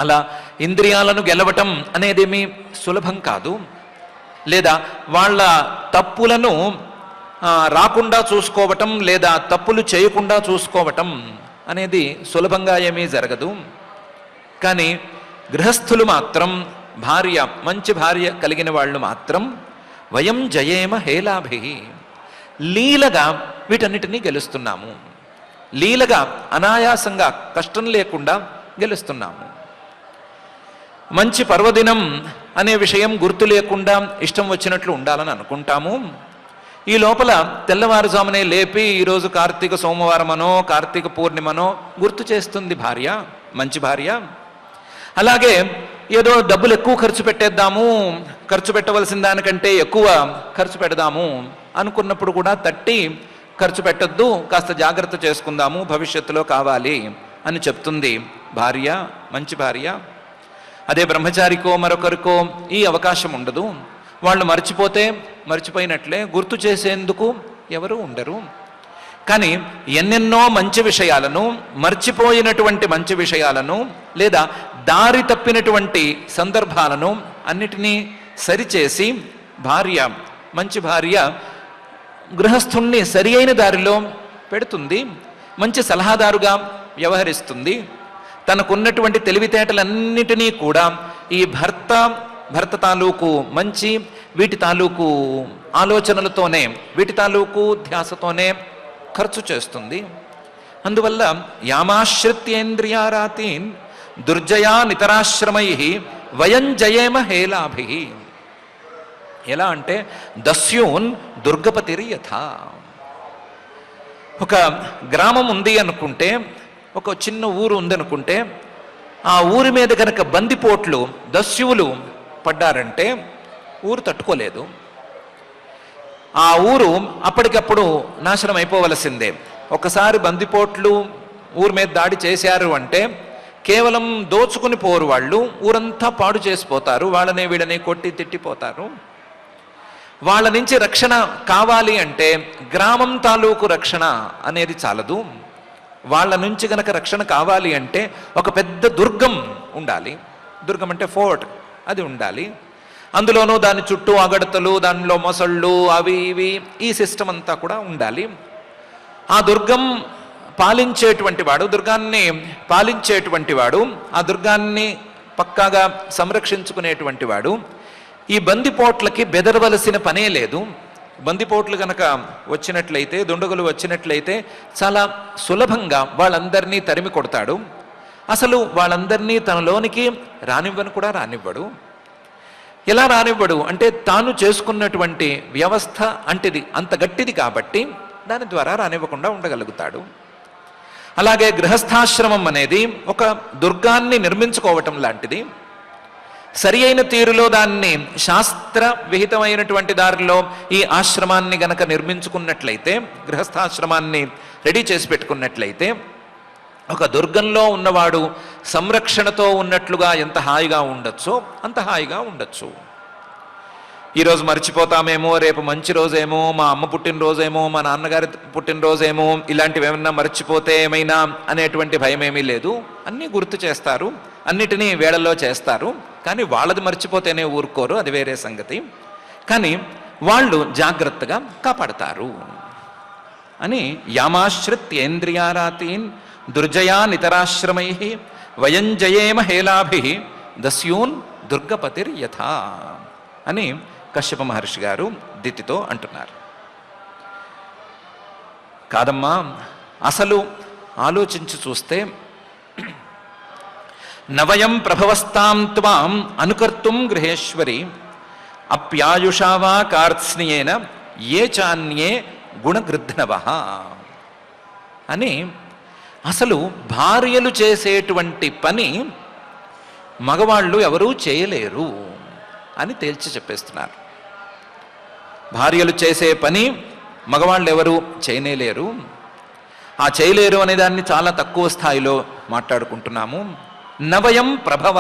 అలా ఇంద్రియాలను గెలవటం అనేదేమీ సులభం కాదు. లేదా వాళ్ళ తప్పులను రాకుండా చూసుకోవటం, లేదా తప్పులు చేయకుండా చూసుకోవటం అనేది సులభంగా ఏమీ జరగదు. కానీ గృహస్థులు మాత్రం, భార్య, మంచి భార్య కలిగిన వాళ్ళు మాత్రం వయం జయేమ హేలాభి, లీలగా వీటన్నిటినీ గెలుస్తున్నాము. లీలగా, అనాయాసంగా, కష్టం లేకుండా గెలుస్తున్నాము. మంచి పర్వదినం అనే విషయం గుర్తు లేకుండా ఇష్టం వచ్చినట్లు ఉండాలని అనుకుంటాము. ఈ లోపల తెల్లవారుజామునే లేపి ఈరోజు కార్తీక సోమవారమనో కార్తీక పూర్ణిమనో గుర్తు చేస్తుంది భార్య, మంచి భార్య. అలాగే ఏదో డబ్బులు ఎక్కువ ఖర్చు పెట్టేద్దాము, ఖర్చు పెట్టవలసిన దానికంటే ఎక్కువ ఖర్చు పెడదాము అనుకున్నప్పుడు కూడా తట్టి ఖర్చు పెట్టద్దు, కాస్త జాగ్రత్త చేసుకుందాము, భవిష్యత్తులో కావాలి అని చెప్తుంది భార్య, మంచి భార్య. అదే బ్రహ్మచారికో మరొకరికో ఈ అవకాశం ఉండదు. వాళ్ళు మర్చిపోతే మర్చిపోయినట్లే, గుర్తు చేసేందుకు ఎవరు ఉండరు. కానీ ఎన్నెన్నో మంచి విషయాలను, మర్చిపోయినటువంటి మంచి విషయాలను, లేదా దారి తప్పినటువంటి సందర్భాలను అన్నిటినీ సరిచేసి భార్య, మంచి భార్య గృహస్థుణ్ణి సరి అయిన దారిలో పెడుతుంది, మంచి సలహాదారుగా వ్యవహరిస్తుంది. తనకున్నటువంటి తెలివితేటలన్నిటినీ కూడా ఈ భర్త తాలూకు మంచి, వీటి తాలూకు ఆలోచనలతోనే, వీటి తాలూకు ధ్యాసతోనే ఖర్చు చేస్తుంది. అందువల్ల యామాశ్రిత్యేంద్రియారాతీన్ దుర్జయా నితరాశ్రమై వయం జయేమ హేలాభి. ఎలా అంటే దస్యూన్ దుర్గపతిరి యథా. ఒక గ్రామం ఉంది అనుకుంటే, ఒక చిన్న ఊరు ఉందనుకుంటే, ఆ ఊరి మీద కనుక బందిపోట్లు, దస్యువులు పడ్డారంటే ఊరు తట్టుకోలేదు. ఆ ఊరు అప్పటికప్పుడు నాశనం అయిపోవలసిందే. ఒకసారి బందిపోట్లు ఊరి మీద దాడి చేశారు అంటే కేవలం దోచుకుని పోరు, వాళ్ళు ఊరంతా పాడు చేసిపోతారు, వాళ్ళని వీళ్ళని కొట్టి తిట్టిపోతారు. వాళ్ళ నుంచి రక్షణ కావాలి అంటే గ్రామం తాలూకు రక్షణ అనేది చాలదు. వాళ్ళ నుంచి గనక రక్షణ కావాలి అంటే ఒక పెద్ద దుర్గం ఉండాలి. దుర్గం అంటే ఫోర్ట్, అది ఉండాలి. అందులోనూ దాని చుట్టూ అగడతలు, దానిలో మొసళ్ళు, అవి ఇవి, ఈ సిస్టమ్ అంతా కూడా ఉండాలి. ఆ దుర్గం పాలించేటువంటి వాడు, దుర్గాన్ని పాలించేటువంటి వాడు, ఆ దుర్గాన్ని పక్కాగా సంరక్షించుకునేటువంటి వాడు ఈ బందిపోట్లకి బెదరవలసిన పనే లేదు. బందిపోట్లు కనుక వచ్చినట్లయితే, దుండగులు వచ్చినట్లయితే చాలా సులభంగా వాళ్ళందరినీ తరిమి కొడతాడు. అసలు వాళ్ళందరినీ తనలోనికి రానివ్వను కూడా రానివ్వడు. ఎలా రానివ్వడు అంటే తాను చేసుకున్నటువంటి వ్యవస్థ అంటిది, అంత గట్టిది కాబట్టి దాని ద్వారా రానివ్వకుండా ఉండగలుగుతాడు. అలాగే గృహస్థాశ్రమం అనేది ఒక దుర్గాన్ని నిర్మించుకోవటం లాంటిది. సరి అయిన తీరులో దాన్ని శాస్త్ర విహితమైనటువంటి దారిలో ఈ ఆశ్రమాన్ని గనక నిర్మించుకున్నట్లయితే, గృహస్థాశ్రమాన్ని రెడీ చేసి పెట్టుకున్నట్లయితే, ఒక దుర్గంలో ఉన్నవాడు సంరక్షణతో ఉన్నట్లుగా ఎంత హాయిగా ఉండొచ్చో అంత హాయిగా ఉండొచ్చు. ఈరోజు మర్చిపోతామేమో, రేపు మంచి రోజేమో, మా అమ్మ పుట్టినరోజేమో, మా నాన్నగారి పుట్టినరోజేమో, ఇలాంటివి ఏమైనా మర్చిపోతే ఏమైనా అనేటువంటి భయం ఏమీ లేదు. అన్నీ గుర్తు చేస్తారు, అన్నిటినీ వేళల్లో చేస్తారు. కానీ వాళ్ళది మర్చిపోతేనే ఊరుకోరు, అది వేరే సంగతి. కానీ వాళ్ళు జాగ్రత్తగా కాపాడతారు అని యామాశ్రిత్యేంద్రియారాతీన్ దుర్జయా నితరాశ్రమై వయం జయేమ హేలాభి దస్యూన్ దుర్గపతిర్ యథా అని కశ్యప మహర్షి గారు దితితో అంటున్నారు. కాదమ్మా, అసలు ఆలోచించి చూస్తే నవయం ప్రభవస్తాం త్వాం అనుకర్తుం గృహేశ్వరి అప్యాయుషావా కార్త్స్నియేన ఏ చాన్యే గుణగృధ్నవః అని. అసలు భార్యలు చేసేటువంటి పని మగవాళ్ళు ఎవరూ చేయలేరు అని తేల్చి చెప్పేస్తున్నారు. భార్యలు చేసే పని మగవాళ్ళు ఎవరు చేయనేలేరు. ఆ చేయలేరు అనే దాన్ని చాలా తక్కువ స్థాయిలో మాట్లాడుకుంటున్నాము. నవయం ప్రభవ,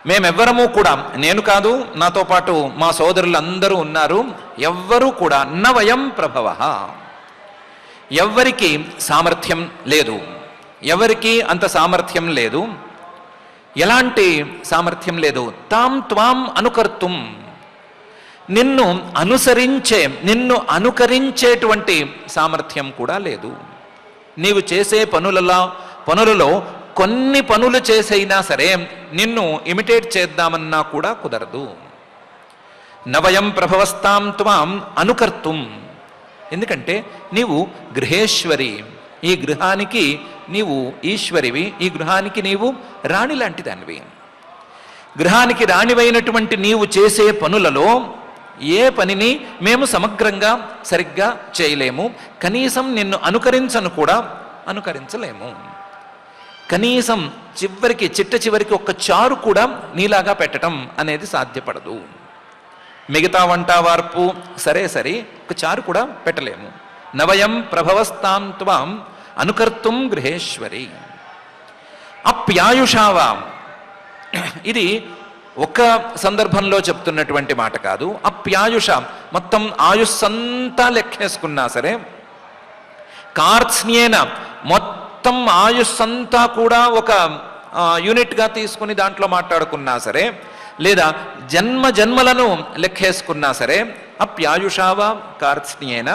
మేమెవ్వరము కూడా, నేను కాదు నాతో పాటు మా సోదరులందరూ ఉన్నారు, ఎవ్వరూ కూడా నవయం ప్రభవ, ఎవ్వరికి సామర్థ్యం లేదు, ఎవరికి అంత సామర్థ్యం లేదు. ఎలాంటి సామర్థ్యం లేదు? తాం త్వాం అనుకర్తుం, నిన్ను అనుకరించేటువంటి సామర్థ్యం కూడా లేదు. నీవు చేసే పనులలో కొన్ని పనులు చేసైనా సరే నిన్ను ఇమిటేట్ చేద్దామన్నా కూడా కుదరదు. నవయం ప్రభవస్తాం త్వాం అనుకర్తుం, ఎందుకంటే నీవు గృహేశ్వరి, ఈ గృహానికి నీవు ఈశ్వరివి, ఈ గృహానికి నీవు రాణి లాంటి దానివి. గృహానికి రాణివైనటువంటి నీవు చేసే పనులలో ఏ పనిని మేము సమగ్రంగా సరిగ్గా చేయలేము, కనీసం నిన్ను అనుకరించలేము. కనీసం చిట్ట చివరికి ఒక్క చారు కూడా నీలాగా పెట్టడం అనేది సాధ్యపడదు. మిగతా వంట వార్పు సరే ఒక చారు కూడా పెట్టలేము. నవయం ప్రభవస్తాం త్వాం అనుకర్తుం గృహేశ్వరి. అప్యాయుషావా, ఇది ఒక సందర్భంలో చెప్తున్నటువంటి మాట కాదు. అప్యాయుష, మొత్తం ఆయుస్సంతా లెక్కేసుకున్నా సరే, కార్త్స్న్యేన, మొత్తం ఆయుస్సంతా కూడా ఒక యూనిట్గా తీసుకుని దాంట్లో మాట్లాడుకున్నా సరే, లేదా జన్మలను లెక్కేసుకున్నా సరే, అప్యాయుషావా కార్త్స్న్యేన,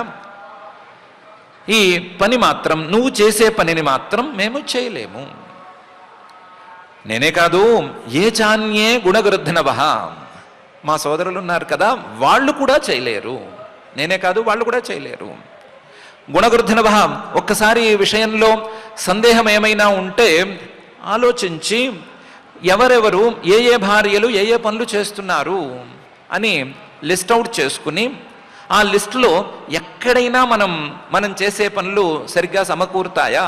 ఈ పని మాత్రం, నువ్వు చేసే పనిని మాత్రం మేము చేయలేము. నేనే కాదు, ఏ చాన్యే గుణగృద్ధనవః, మా సోదరులు ఉన్నారు కదా, వాళ్ళు కూడా చేయలేరు. నేనే కాదు, వాళ్ళు కూడా చేయలేరు. గుణగృద్ధనవః, ఒక్కసారి ఈ విషయంలో సందేహం ఏమైనా ఉంటే ఆలోచించి ఎవరెవరు ఏ భార్యలు ఏ పనులు చేస్తున్నారు అని లిస్ట్ అవుట్ చేసుకుని, ఆ లిస్టులో ఎక్కడైనా మనం చేసే పనులు సరిగ్గా సమకూరుతాయా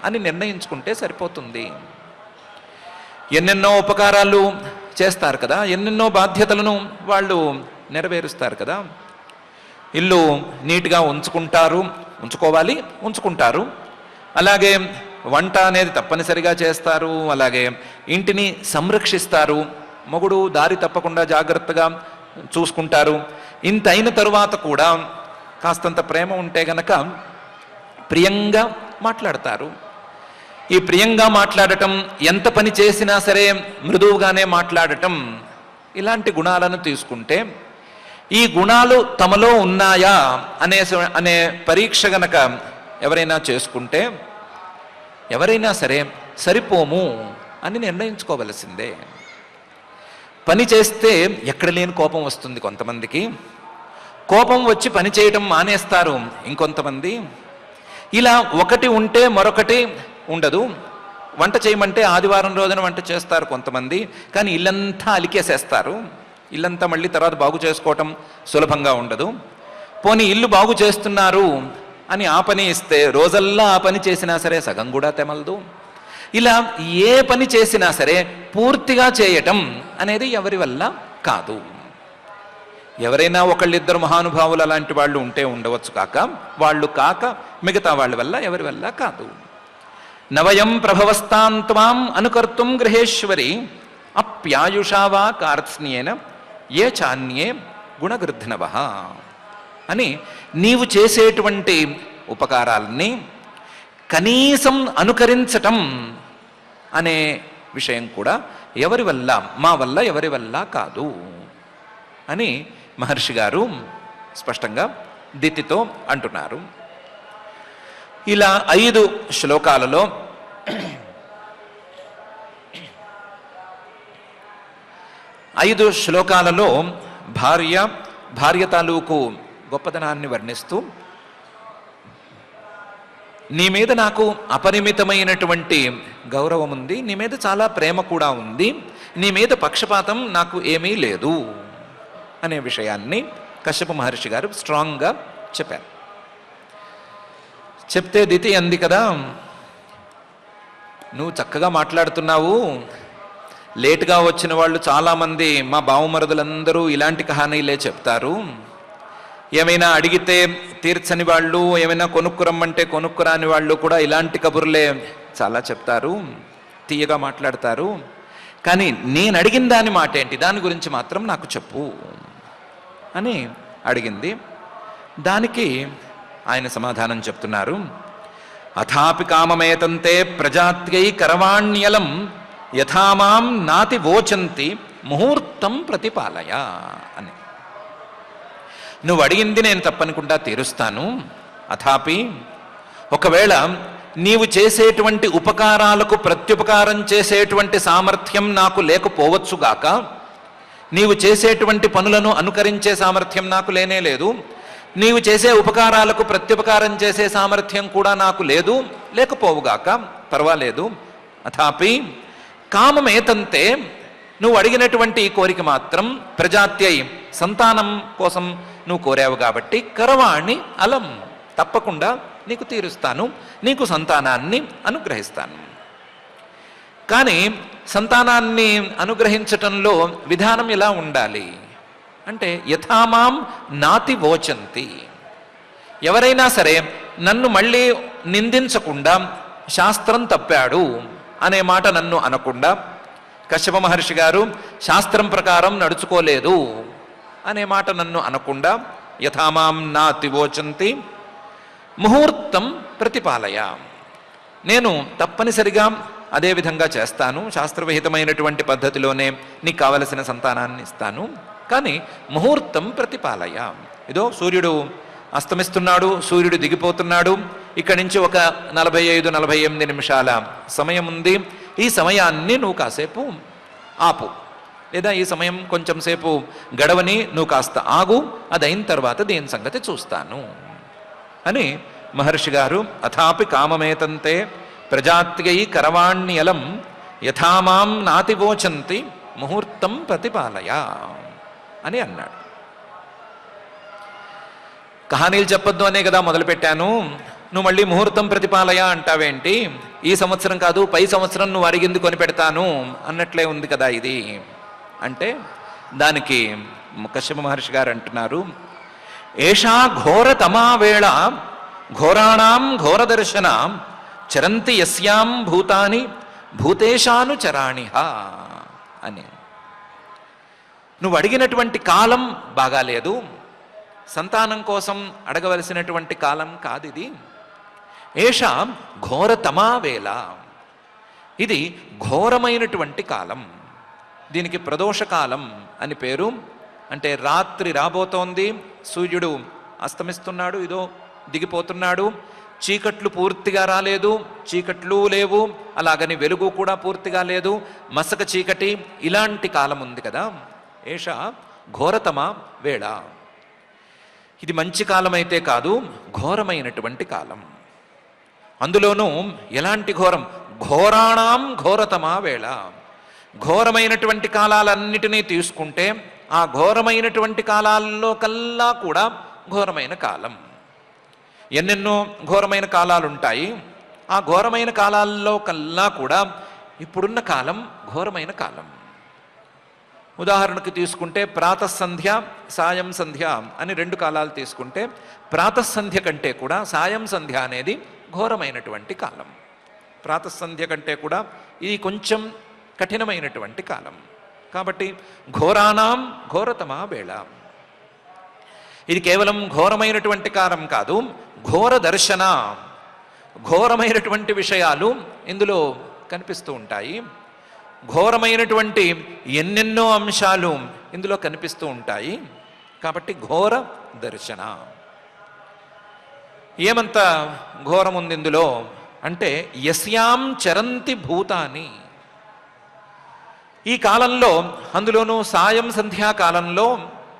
అని నిర్ణయించుకుంటే సరిపోతుంది. ఎన్నెన్నో ఉపకారాలు చేస్తారు కదా, ఎన్నెన్నో బాధ్యతలను వాళ్ళు నెరవేరుస్తారు కదా. ఇల్లు నీట్గా ఉంచుకుంటారు, అలాగే వంట అనేది తప్పనిసరిగా చేస్తారు, అలాగే ఇంటిని సంరక్షిస్తారు, మొగుడు దారి తప్పకుండా జాగ్రత్తగా చూసుకుంటారు. ఇంత అయిన తరువాత కూడా కాస్తంత ప్రేమ ఉంటే గనక ప్రియంగా మాట్లాడతారు. ఈ ప్రియంగా మాట్లాడటం, ఎంత పని చేసినా సరే మృదువుగానే మాట్లాడటం, ఇలాంటి గుణాలను తీసుకుంటే, ఈ గుణాలు తమలో ఉన్నాయా అనే పరీక్ష గనక ఎవరైనా చేసుకుంటే, ఎవరైనా సరే సరిపోము అని నిర్ణయించుకోవలసిందే. పని చేస్తే ఎక్కడ లేని కోపం వస్తుంది కొంతమందికి, కోపం వచ్చి పని చేయడం మానేస్తారు ఇంకొంతమంది. ఇలా ఒకటి ఉంటే మరొకటి ఉండదు. వంట చేయమంటే ఆదివారం రోజున వంట చేస్తారు కొంతమంది, కానీ ఇల్లంతా అలికేసేస్తారు. ఇల్లంతా మళ్ళీ తర్వాత బాగు చేసుకోవటం సులభంగా ఉండదు. పోనీ ఇల్లు బాగు చేస్తున్నారు అని ఆ పని ఇస్తే రోజల్లా ఆ పని చేసినా సరే సగం కూడా తెమలదు. ఇలా ఏ పని చేసినా సరే పూర్తిగా చేయటం అనేది ఎవరి వల్ల కాదు. ఎవరైనా ఒకళ్ళిద్దరు మహానుభావులు అలాంటి వాళ్ళు ఉంటే ఉండవచ్చు, వాళ్ళు కాక మిగతా వాళ్ళ వల్ల ఎవరి వల్ల కాదు. నవయం ప్రభవస్తాం త్వాం అనుకర్తుం గృహేశ్వరి అప్యాయుషావా కార్త్స్న్యేన ఏ చాన్యే గుణగృద్ధనవః అని నీవు చేసేటువంటి ఉపకారాలని కనీసం అనుకరించటం అనే విషయం కూడా మా వల్ల ఎవరి వల్ల కాదు అని మహర్షి గారు స్పష్టంగా దితితో అంటున్నారు. ఇలా 5 శ్లోకాలలో భార్య తాలూకు గొప్పతనాన్ని వర్ణిస్తూ, నీ మీద నాకు అపరిమితమైనటువంటి గౌరవం ఉంది, నీ మీద చాలా ప్రేమ కూడా ఉంది, నీ మీద పక్షపాతం నాకు ఏమీ లేదు అనే విషయాన్ని కశ్యప మహర్షి గారు స్ట్రాంగ్గా చెప్పారు. చెప్తే దితి అంది కదా, నువ్వు చక్కగా మాట్లాడుతున్నావు, లేటుగా వచ్చిన వాళ్ళు చాలామంది మా బావమరుదులందరూ ఇలాంటి కహానీలే చెప్తారు. ఏమైనా అడిగితే తీర్చని వాళ్ళు, ఏమైనా కొనుక్కురమ్మంటే కొనుక్కురాని వాళ్ళు కూడా ఇలాంటి కబుర్లే చాలా చెప్తారు, తీయగా మాట్లాడతారు. కానీ నేను అడిగిన దాని మాట ఏంటి, దాని గురించి మాత్రం నాకు చెప్పు అని అడిగింది. దానికి ఆయన సమాధానం చెప్తున్నారు. అథాపి కామమేతంతే ప్రజాత్యై కరవాణ్యలం యథామాం నాతి వోచంతి ముహూర్తం ప్రతిపాలయ అని. నువ్వు అడిగింది నేను తప్పనుకుంటా తీరుస్తాను. అథాపి ఒకవేళ నీవు చేసేటువంటి ఉపకారాలకు ప్రత్యుపకారం చేసేటువంటి సామర్థ్యం నాకు లేకపోవచ్చుగాక, నీవు చేసేటువంటి పనులను అనుకరించే సామర్థ్యం నాకు లేనే లేదు, నీవు చేసే ఉపకారాలకు ప్రత్యుపకారం చేసే సామర్థ్యం కూడా నాకు లేదు, లేకపోవుగాక పర్వాలేదు. అథాపి కామమేతంతే నువ్వు అడిగినటువంటి ఈ కోరిక మాత్రం ప్రజాత్యై సంతానం కోసం నువ్వు కోరావు కాబట్టి కరవాణి అలం తప్పకుండా నీకు తీరుస్తాను, నీకు సంతానాన్ని అనుగ్రహిస్తాను. కానీ సంతానాన్ని అనుగ్రహించటంలో విధానం ఎలా ఉండాలి అంటే యథామాం నాతి వోచంతి. ఎవరైనా సరే నన్ను మళ్ళీ నిందించకుండా శాస్త్రం తప్పాడు అనే మాట నన్ను అనకుండా, కశ్యప మహర్షి గారు శాస్త్రం ప్రకారం నడుచుకోలేదు అనే మాట నన్ను అనకుండా యథామాం నాతి వోచంతి ముహూర్తం ప్రతిపాలయ, నేను తప్పనిసరిగా అదే విధంగా చేస్తాను, శాస్త్రవిహితమైనటువంటి పద్ధతిలోనే నీకు కావలసిన సంతానాన్ని ఇస్తాను. కానీ ముహూర్తం ప్రతిపాలయ, ఇదో సూర్యుడు అస్తమిస్తున్నాడు, సూర్యుడు దిగిపోతున్నాడు, ఇక్కడి నుంచి ఒక 45-48 నిమిషాల సమయం ఉంది. ఈ సమయాన్ని నువ్వు కాసేపు ఆపు, లేదా ఈ సమయం కొంచెం సేపు గడవని నువ్వు కాస్త ఆగు, అది అయిన తర్వాత దేని సంగతి చూస్తాను అని మహర్షి గారు అథాపి కామమేతంతే ప్రజాత్యై కరవాణ్యలం యథామాం నాతివోచంతి ముహూర్తం ప్రతిపాలయ అని అన్నాడు. కహానీలు చెప్పొద్దు అనే కదా మొదలుపెట్టాను, నువ్వు మళ్ళీ ముహూర్తం ప్రతిపాలయ అంటావేంటి, ఈ సంవత్సరం కాదు పై సంవత్సరం నువ్వు అడిగింది కొనిపెడతాను అన్నట్లే ఉంది కదా ఇది అంటే, దానికి కశ్యప మహర్షి గారు అంటున్నారు, ఏషా ఘోరతమా వేళ ఘోరాణం ఘోరదర్శన చరంతి యస్యాం భూతాని భూతేశానుచరాణిహ అని. నువ్వు అడిగినటువంటి కాలం బాగాలేదు, సంతానం కోసం అడగవలసినటువంటి కాలం కాదిది. ఏషా ఘోరతమా వేళ, ఇది ఘోరమైనటువంటి కాలం, దీనికి ప్రదోషకాలం అని పేరు. అంటే రాత్రి రాబోతోంది, సూర్యుడు అస్తమిస్తున్నాడు, ఇదో దిగిపోతున్నాడు, చీకట్లు పూర్తిగా రాలేదు, చీకట్లు లేవు, అలాగని వెలుగు కూడా పూర్తిగా లేదు, మసక చీకటి, ఇలాంటి కాలం ఉంది కదా. ఏషా ఘోరతమ వేళ, ఇది మంచి కాలం అయితే కాదు, ఘోరమైనటువంటి కాలం. అందులోనూ ఎలాంటి ఘోరం, ఘోరాణం ఘోరతమా వేళ, ఘోరమైనటువంటి కాలాలన్నిటినీ తీసుకుంటే ఆ ఘోరమైనటువంటి కాలాల్లో కల్లా కూడా ఘోరమైన కాలం. ఎన్నెన్నో ఘోరమైన కాలాలు ఉంటాయి, ఆ ఘోరమైన కాలాల్లో కల్లా కూడా ఇప్పుడున్న కాలం ఘోరమైన కాలం. ఉదాహరణకు తీసుకుంటే ప్రాతఃసంధ్య సాయం సంధ్య అని 2 కాలాలు తీసుకుంటే, ప్రాతఃసంధ్య కంటే కూడా సాయం సంధ్య అనేది ఘోరమైనటువంటి కాలం. ప్రాతఃసంధ్య కంటే కూడా ఇది కొంచెం కఠినమైనటువంటి కాలం. కాబట్టి ఘోరాణం ఘోరతమా వేళ, ఇది కేవలం ఘోరమైనటువంటి కాలం కాదు, ఘోర దర్శన, ఘోరమైనటువంటి విషయాలు ఇందులో కనిపిస్తూ ఉంటాయి, ఘోరమైనటువంటి ఎన్నెన్నో అంశాలు ఇందులో కనిపిస్తూ ఉంటాయి. కాబట్టి ఘోర దర్శన. ఏమంత ఘోరం ఉంది ఇందులో అంటే, యస్యాం చరంతి భూతాని, ఈ కాలంలో అందులోనూ సాయం సంధ్యాకాలంలో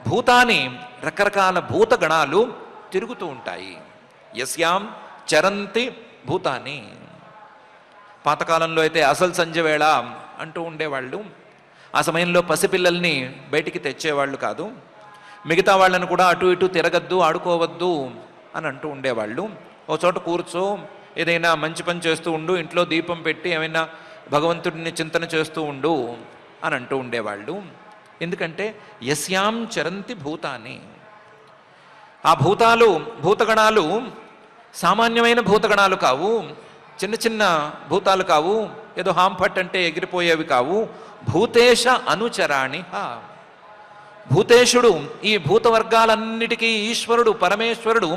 భూతాని, రకరకాల భూతగణాలు తిరుగుతూ ఉంటాయి. యస్యాం చరంతి భూతాని. పాతకాలంలో అయితే అసలు సంధ్య వేళ అంటూ ఉండేవాళ్ళు, ఆ సమయంలో పసిపిల్లల్ని బయటికి తెచ్చేవాళ్ళు కాదు, మిగతా వాళ్ళను కూడా అటు ఇటు తిరగద్దు, ఆడుకోవద్దు అని అంటూ ఉండేవాళ్ళు. ఓ చోట కూర్చో, ఏదైనా మంచి పని చేస్తూ ఉండు, ఇంట్లో దీపం పెట్టి ఏమైనా భగవంతుడిని చింతన చేస్తూ ఉండు అని అంటూ ఉండేవాళ్ళు. ఎందుకంటే యస్యాం చరంతి భూతాని, ఆ భూతగణాలు సామాన్యమైన భూతగణాలు కావు, చిన్న చిన్న భూతాలు కావు, ఏదో హాంఫట్ అంటే ఎగిరిపోయేవి కావు. భూతేశ అనుచరాణి, భూతేశుడు ఈ భూతవర్గాలన్నిటికీ ఈశ్వరుడు పరమేశ్వరుడు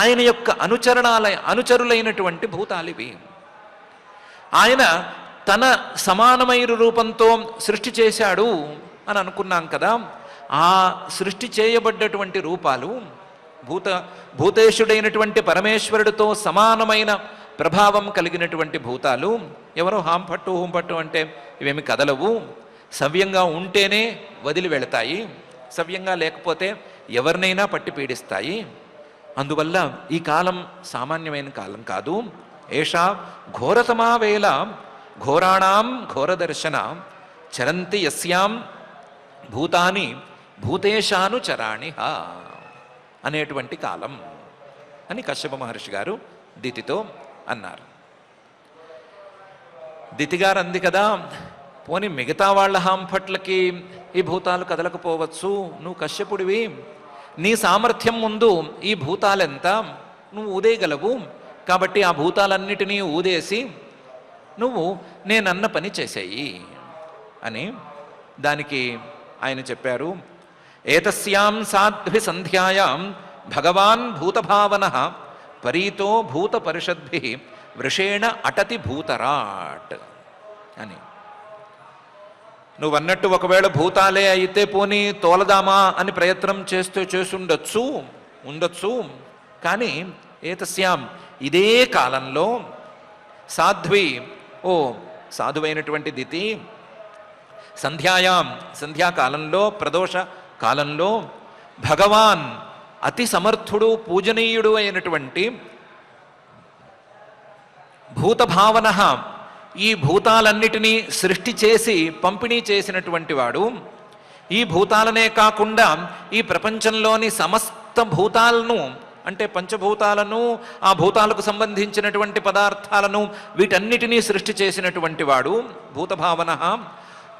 ఆయన యొక్క అనుచరులైనటువంటి భూతాలివి. ఆయన తన సమానమైన రూపంతో సృష్టి చేశాడు అని అనుకున్నాం కదా. ఆ సృష్టి చేయబడ్డటువంటి రూపాలు భూతేశుడైనటువంటి పరమేశ్వరుడితో సమానమైన ప్రభావం కలిగినటువంటి భూతాలు. ఎవరో హూంపట్టు అంటే ఇవేమి కదలవు, సవ్యంగా ఉంటేనే వదిలి వెళతాయి, సవ్యంగా లేకపోతే ఎవరినైనా పట్టి పీడిస్తాయి. అందువల్ల ఈ కాలం సామాన్యమైన కాలం కాదు. ఏషా ఘోరతమా వేళ ఘోరాణం ఘోరదర్శన చరంతి యస్యాం భూతాని భూతేశానుచరాణి అనేటువంటి కాలం అని కశ్యప మహర్షి గారు దితితో అన్నారు. దితిగారు అంది కదా, పోనీ మిగతా వాళ్ళ హాంఫట్లకి ఈ భూతాలు కదలకపోవచ్చు, నువ్వు కశ్యపుడివి, నీ సామర్థ్యం ముందు ఈ భూతాలెంత, నువ్వు ఊదేయగలవు, కాబట్టి ఆ భూతాలన్నిటినీ ఊదేసి నువ్వు నేనన్న పని చేసేయి అని. దానికి ఆయన చెప్పారు, ఏతస్యాం సాధ్వి సంధ్యాయాం భగవాన్ భూతభావన పరీతో భూత పరిషద్భి వృషేణ అటతి భూతరాట్ అని. నువ్వన్నట్టు ఒకవేళ భూతాలే అయితే పోనీ తోలదామా అని ప్రయత్నం ఉండొచ్చు. కానీ ఏతస్యాం ఇదే కాలంలో సాధ్వి, ఓ సాధువైనటువంటి దితి, సంధ్యాకాలంలో ప్రదోష కాలంలో భగవాన్ అతి సమర్థుడు పూజనీయుడు అయినటువంటి భూతభావన ఈ భూతాలన్నిటినీ సృష్టి చేసి పంపిణీ చేసినటువంటి వాడు, ఈ భూతాలనే కాకుండా ఈ ప్రపంచంలోని సమస్త భూతాలను అంటే పంచభూతాలను, ఆ భూతాలకు సంబంధించినటువంటి పదార్థాలను వీటన్నిటినీ సృష్టి చేసినటువంటి వాడు భూతభావన.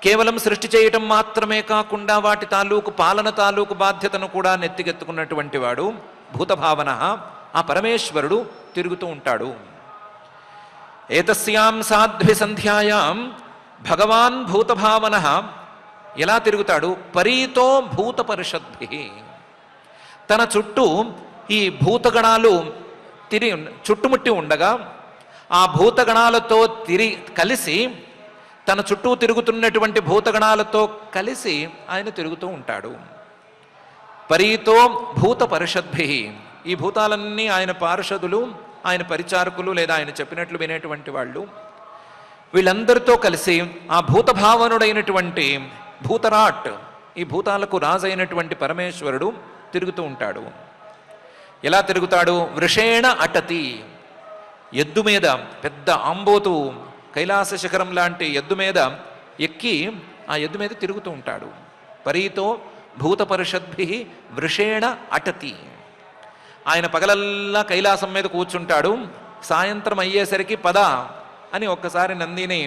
కేవలం సృష్టి చేయటం మాత్రమే కాకుండా వాటి పాలన తాలూకు బాధ్యతను కూడా నెత్తికెత్తుకున్నటువంటి వాడు భూతభావన. ఆ పరమేశ్వరుడు తిరుగుతూ ఉంటాడు. ఏతస్యాం సాధ్వి సంధ్యాయాం భగవాన్ భూతభావన ఎలా తిరుగుతాడు? పరీతో భూత పరిషద్భి, తన చుట్టూ ఈ భూతగణాలు చుట్టుముట్టి ఉండగా ఆ భూతగణాలతో కలిసి, తన చుట్టూ తిరుగుతున్నటువంటి భూతగణాలతో కలిసి ఆయన తిరుగుతూ ఉంటాడు. పరీతో భూత పరిషద్భి, ఈ భూతాలన్నీ ఆయన పార్షదులు, ఆయన పరిచారకులు లేదా ఆయన చెప్పినట్లు వినేటువంటి వాళ్ళు, వీళ్ళందరితో కలిసి ఆ భూతభావనుడైనటువంటి భూతరాట్, ఈ భూతాలకు రాజైనటువంటి పరమేశ్వరుడు తిరుగుతూ ఉంటాడు. ఎలా తిరుగుతాడు? వృషేణ అటతి, ఎద్దు మీద, పెద్ద ఆంబోతు కైలాస శిఖరం లాంటి ఎద్దు మీద ఎక్కి ఆ ఎద్దు మీద తిరుగుతూ ఉంటాడు. పరీతో భూత పరిషద్భి వృషేణ అటతి, ఆయన పగలల్లా కైలాసం మీద కూర్చుంటాడు. సాయంత్రం అయ్యేసరికి పద అని ఒక్కసారి నందిని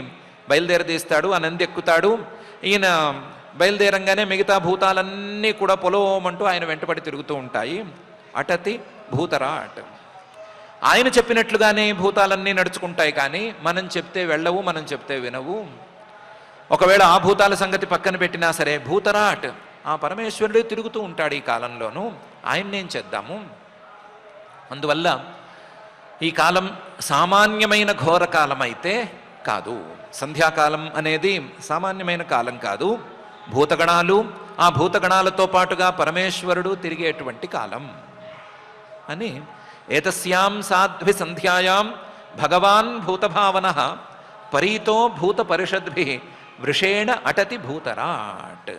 బయలుదేరదీస్తాడు. ఆ నంది ఎక్కుతాడు. ఈయన బయలుదేరంగానే మిగతా భూతాలన్నీ కూడా పొలోమంటూ ఆయన వెంటబడి తిరుగుతూ ఉంటాయి. అటతి భూతరాట్, ఆయన చెప్పినట్లుగానే భూతాలన్నీ నడుచుకుంటాయి. కానీ మనం చెప్తే వెళ్ళవు, మనం చెప్తే వినవు. ఒకవేళ ఆ భూతాల సంగతి పక్కన పెట్టినా సరే భూతరాట్, ఆ పరమేశ్వరుడే తిరుగుతూ ఉంటాడు ఈ కాలంలోనూ. ఆయన్నేం చేద్దాము? అందువల్ల ఈ కాలం సామాన్యమైన ఘోర కాలం అయితే కాదు. సంధ్యాకాలం అనేది సామాన్యమైన కాలం కాదు. భూతగణాలు, ఆ భూతగణాలతో పాటుగా పరమేశ్వరుడు తిరిగేటువంటి కాలం అని. ఏతస్యాం సాధ్వి సంధ్యాయాం భగవాన్ భూతభావన పరీతో భూత పరిషద్భి వృషేణ అటతి భూతరాట్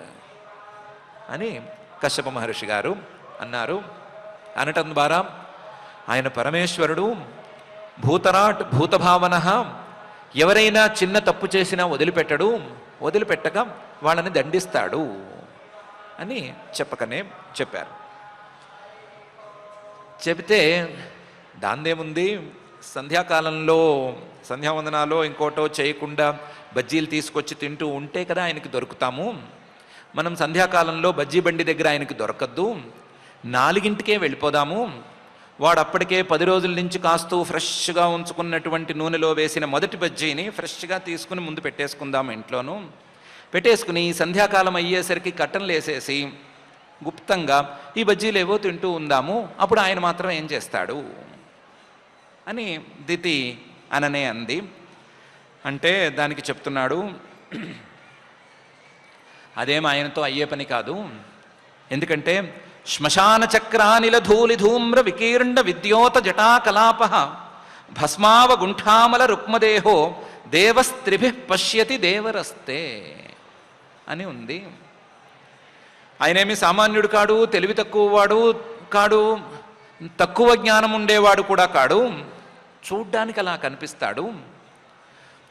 అని కశ్యప మహర్షి గారు అన్నారు. అనటం ద్వారా ఆయన పరమేశ్వరుడు భూతరాట్ భూతభావన, ఎవరైనా చిన్న తప్పు చేసినా వదిలిపెట్టడు, వదిలిపెట్టక వాళ్ళని దండిస్తాడు అని చెప్పకనే చెప్పారు. చెబితే దాందేముంది, సంధ్యాకాలంలో సంధ్యావందనాలో ఇంకోటో చేయకుండా బజ్జీలు తీసుకొచ్చి తింటూ ఉంటే కదా ఆయనకి దొరుకుతాము. మనం సంధ్యాకాలంలో బజ్జీ బండి దగ్గర ఆయనకి దొరకద్దు, 4ంటికే వెళ్ళిపోదాము. వాడు అప్పటికే 10 రోజుల నుంచి కాస్తూ ఫ్రెష్గా ఉంచుకున్నటువంటి నూనెలో వేసిన మొదటి బజ్జీని ఫ్రెష్గా తీసుకుని ముందు పెట్టేసుకుందాము, ఇంట్లోనూ పెట్టేసుకుని సంధ్యాకాలం అయ్యేసరికి కట్టెలు వేసేసి గుప్తంగా ఈ బజ్జీలు ఏవో తింటూ ఉందాము. అప్పుడు ఆయన మాత్రం ఏం చేస్తాడు అని దితి అననే అంది. అంటే దానికి చెప్తున్నాడు, అదేం ఆయనతో అయ్యే పని కాదు. ఎందుకంటే శ్మశాన చక్రానిల ధూళి ధూమ్ర వికీర్ణ విద్యోత జటాకలాప భస్మావగుంఠామల రుక్మదేహో దేవస్త్రిభి పశ్యతి దేవరస్తే అని ఉంది. ఆయనేమి సామాన్యుడు కాడు, తెలివి తక్కువ వాడు కాడు, తక్కువ జ్ఞానం ఉండేవాడు కూడా కాడు. చూడ్డానికి అలా కనిపిస్తాడు.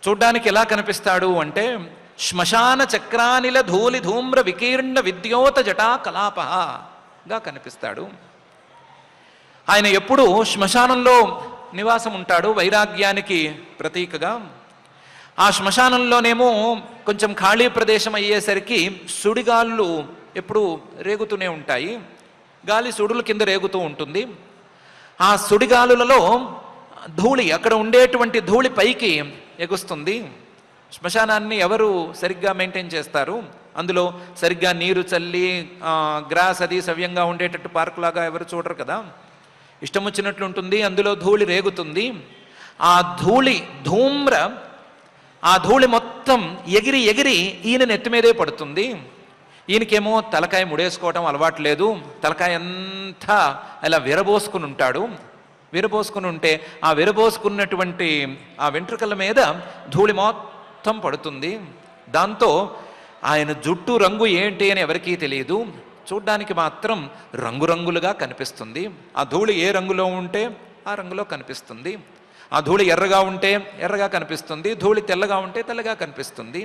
చూడ్డానికి ఎలా కనిపిస్తాడు అంటే శ్మశాన చక్రానిల ధూళి ధూమ్ర వికీర్ణ విద్యోత జటా కలాపగా కనిపిస్తాడు. ఆయన ఎప్పుడూ శ్మశానంలో నివాసం ఉంటాడు, వైరాగ్యానికి ప్రతీకగా. ఆ శ్మశానంలోనేమో కొంచెం ఖాళీ ప్రదేశం అయ్యేసరికి సుడిగాళ్ళు ఎప్పుడూ రేగుతూనే ఉంటాయి. గాలి సుడుల కింద రేగుతూ ఉంటుంది. ఆ సుడిగాలులలో ధూళి, అక్కడ ఉండేటువంటి ధూళి పైకి ఎగుస్తుంది. శ్మశానాన్ని ఎవరు సరిగ్గా మెయింటైన్ చేస్తారు? అందులో సరిగ్గా నీరు చల్లి గ్రాస్ అది సవ్యంగా ఉండేటట్టు పార్కులాగా ఎవరు చూడరు కదా. ఇష్టం వచ్చినట్లు ఉంటుంది, అందులో ధూళి రేగుతుంది. ఆ ధూళి ధూమ్ర, ఆ ధూళి మొత్తం ఎగిరి ఎగిరి ఈయన నెత్తి మీదే పడుతుంది. ఈయనకేమో తలకాయ ముడేసుకోవటం అలవాటు లేదు. తలకాయ అంతా అలా విరబోసుకుని ఉంటాడు. విరబోసుకుని ఉంటే ఆ విరబోసుకున్నటువంటి ఆ వెంట్రుకల మీద ధూళి మొత్తం పడుతుంది. దాంతో ఆయన జుట్టు రంగు ఏంటి అని ఎవరికీ తెలియదు. చూడ్డానికి మాత్రం రంగురంగులుగా కనిపిస్తుంది. ఆ ధూళి ఏ రంగులో ఉంటే ఆ రంగులో కనిపిస్తుంది. ఆ ధూళి ఎర్రగా ఉంటే ఎర్రగా కనిపిస్తుంది, ధూళి తెల్లగా ఉంటే తెల్లగా కనిపిస్తుంది.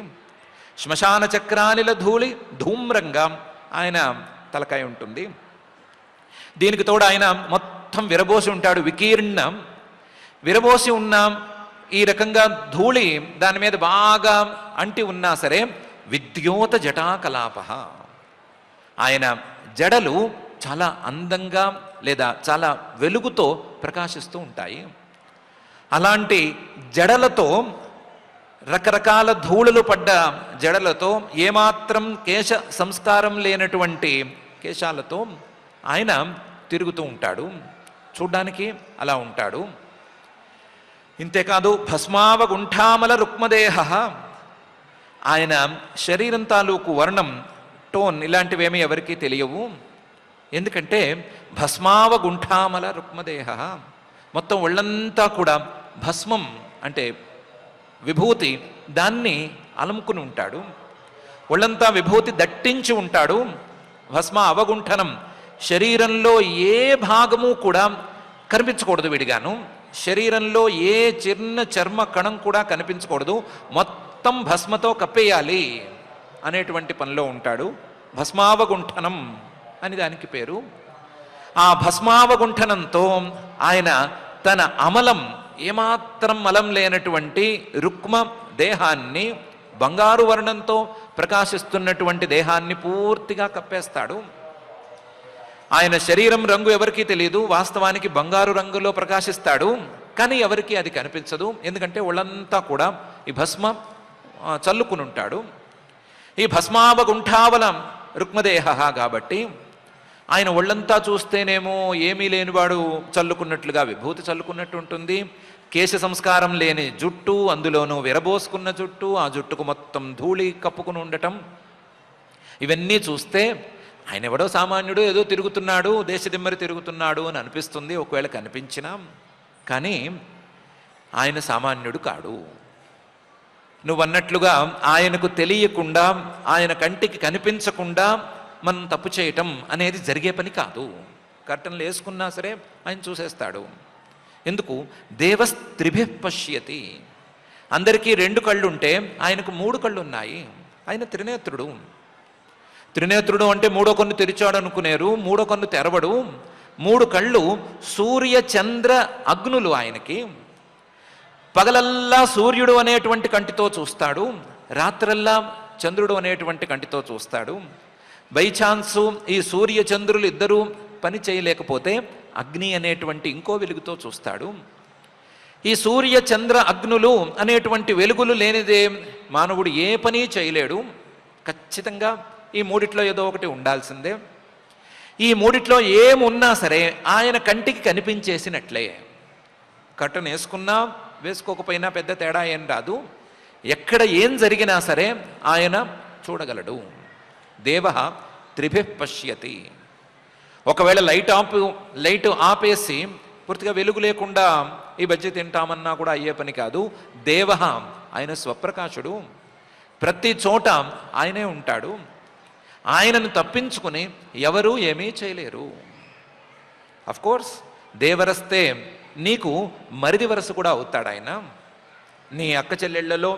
శ్మశాన చక్రానిల ధూళి ధూమ్రంగా ఆయన తలకాయ ఉంటుంది. దీనికి తోడు ఆయన మొత్తం విరబోసి ఉంటాడు, వికీర్ణ విరబోసి ఉన్న ఈ రకంగా ధూళి దాని మీద బాగా అంటి ఉన్నా సరే విద్యోత జటాకలాప, ఆయన జడలు చాలా అందంగా లేదా చాలా వెలుగుతో ప్రకాశిస్తూ ఉంటాయి. అలాంటి జడలతో, రకరకాల ధూళులు పడ్డ జడలతో, ఏమాత్రం కేశ సంస్కారం లేనటువంటి కేశాలతో ఆయన తిరుగుతూ ఉంటాడు. చూడ్డానికి అలా ఉంటాడు. ఇంతేకాదు భస్మావగుంఠామల రుక్మదేహ, ఆయన శరీరం తాలూకు వర్ణం, టోన్ ఇలాంటివేమీ ఎవరికీ తెలియవు. ఎందుకంటే భస్మావగుంఠామల రుక్మదేహ, మొత్తం ఒళ్ళంతా కూడా భస్మం అంటే విభూతి, దాన్ని అలముకుని ఉంటాడు. ఒళ్ళంతా విభూతి దట్టించి ఉంటాడు. భస్మ అవగుంఠనం, శరీరంలో ఏ భాగము కూడా కనిపించకూడదు విడిగాను. శరీరంలో ఏ చిన్న చర్మ కణం కూడా కనిపించకూడదు, మొత్తం భస్మతో కప్పేయాలి అనేటువంటి పనిలో ఉంటాడు. భస్మావగుంఠనం అని దానికి పేరు. ఆ భస్మావగుంఠనంతో ఆయన తన అమలం, ఏమాత్రం మలం లేనటువంటి రుక్మ దేహాన్ని, బంగారు వర్ణంతో ప్రకాశిస్తున్నటువంటి దేహాన్ని పూర్తిగా కప్పేస్తాడు. ఆయన శరీరం రంగు ఎవరికీ తెలియదు, వాస్తవానికి బంగారు రంగులో ప్రకాశిస్తాడు, కానీ ఎవరికి అది కనిపించదు. ఎందుకంటే ఒళ్ళంతా కూడా ఈ భస్మ చల్లుకుని ఉంటాడు. ఈ భస్మావగుంఠావలం రుక్మదేహ కాబట్టి ఆయన ఒళ్ళంతా చూస్తేనేమో ఏమీ లేనివాడు చల్లుకున్నట్లుగా విభూతి చల్లుకున్నట్టు ఉంటుంది. కేశ సంస్కారం లేని జుట్టు, అందులోనూ విరబోసుకున్న జుట్టు, ఆ జుట్టుకు మొత్తం ధూళి కప్పుకుని ఉండటం, ఇవన్నీ చూస్తే ఆయన ఎవడో సామాన్యుడు, ఏదో తిరుగుతున్నాడు, దేశదిమ్మరి తిరుగుతున్నాడు అని అనిపిస్తుంది ఒకవేళ కనిపించినా. కానీ ఆయన సామాన్యుడు కాడు. నువ్వన్నట్లుగా ఆయనకు తెలియకుండా, ఆయన కంటికి కనిపించకుండా మనం తప్పు చేయటం అనేది జరిగే పని కాదు. కర్టన్లు వేసుకున్నా సరే ఆయన చూసేస్తాడు. ఎందుకు? దేవస్త్రిభి పశ్యతి. అందరికీ 2 కళ్ళు ఉంటే ఆయనకు 3 కళ్ళు ఉన్నాయి. ఆయన త్రినేత్రుడు. త్రినేత్రుడు అంటే 3వ కన్ను తెరిచాడు అనుకునేరు, 3వ కన్ను తెరవడు. 3 కళ్ళు సూర్య చంద్ర అగ్నులు ఆయనకి. పగలల్లా సూర్యుడు అనేటువంటి కంటితో చూస్తాడు, రాత్రల్లా చంద్రుడు అనేటువంటి కంటితో చూస్తాడు. బై ఛాన్సు ఈ సూర్య చంద్రులు ఇద్దరూ పని చేయలేకపోతే అగ్ని అనేటువంటి ఇంకో వెలుగుతో చూస్తాడు. ఈ సూర్య చంద్ర అగ్నులు అనేటువంటి వెలుగులు లేనిదే మానవుడు ఏ పని చేయలేడు. ఖచ్చితంగా ఈ మూడిట్లో ఏదో ఒకటి ఉండాల్సిందే. ఈ మూడిట్లో ఏమున్నా సరే ఆయన కంటికి కనిపించేసినట్లే. కర్టన్ వేసుకున్నా వేసుకోకపోయినా పెద్ద తేడా ఏం రాదు. ఎక్కడ ఏం జరిగినా సరే ఆయన చూడగలడు. దేవ త్రిభిః పశ్యతి. ఒకవేళ లైట్ ఆపేసి పూర్తిగా వెలుగు లేకుండా ఈ బజ్జీ తింటామన్నా కూడా అయ్యే పని కాదు. దేవ ఆయన స్వప్రకాశుడు, ప్రతి చోట ఆయనే ఉంటాడు. ఆయనను తప్పించుకుని ఎవరూ ఏమీ చేయలేరు. కోర్స్ దేవరస్తే నీకు మరిది వరస కూడా అవుతాడు ఆయన. నీ అక్క చెల్లెళ్లలో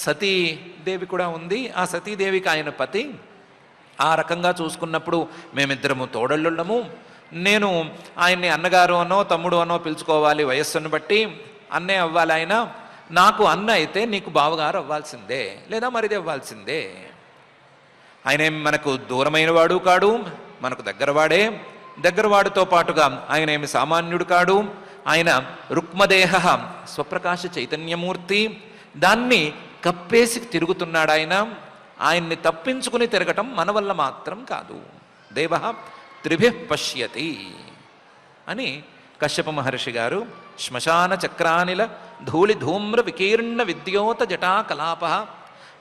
సతీదేవి కూడా ఉంది. ఆ సతీదేవికి ఆయన పతి. ఆ రకంగా చూసుకున్నప్పుడు మేమిద్దరము తోడళ్ళుళ్ళము. నేను ఆయన్ని అన్నగారు అనో తమ్ముడు అనో పిలుచుకోవాలి, వయస్సును బట్టి అన్నే అవ్వాలి ఆయన. నాకు అన్న అయితే నీకు బావగారు అవ్వాల్సిందే, లేదా మరిది అవ్వాల్సిందే. ఆయనేం మనకు దూరమైన వాడు కాడు, మనకు దగ్గరవాడే. దగ్గరవాడితో పాటుగా ఆయన ఏమి సామాన్యుడు కాడు. ఆయన రుక్మదేహ స్వప్రకాశ చైతన్యమూర్తి. దాన్ని కప్పేసి తిరుగుతున్నాడు ఆయన. ఆయన్ని తప్పించుకుని తిరగటం మన వల్ల మాత్రం కాదు. దేవ త్రిభిః పశ్యతి అని కశ్యప మహర్షి గారు శ్మశాన చక్రానిల ధూళి ధూమ్ర వికీర్ణ విద్యోత జటా కలాప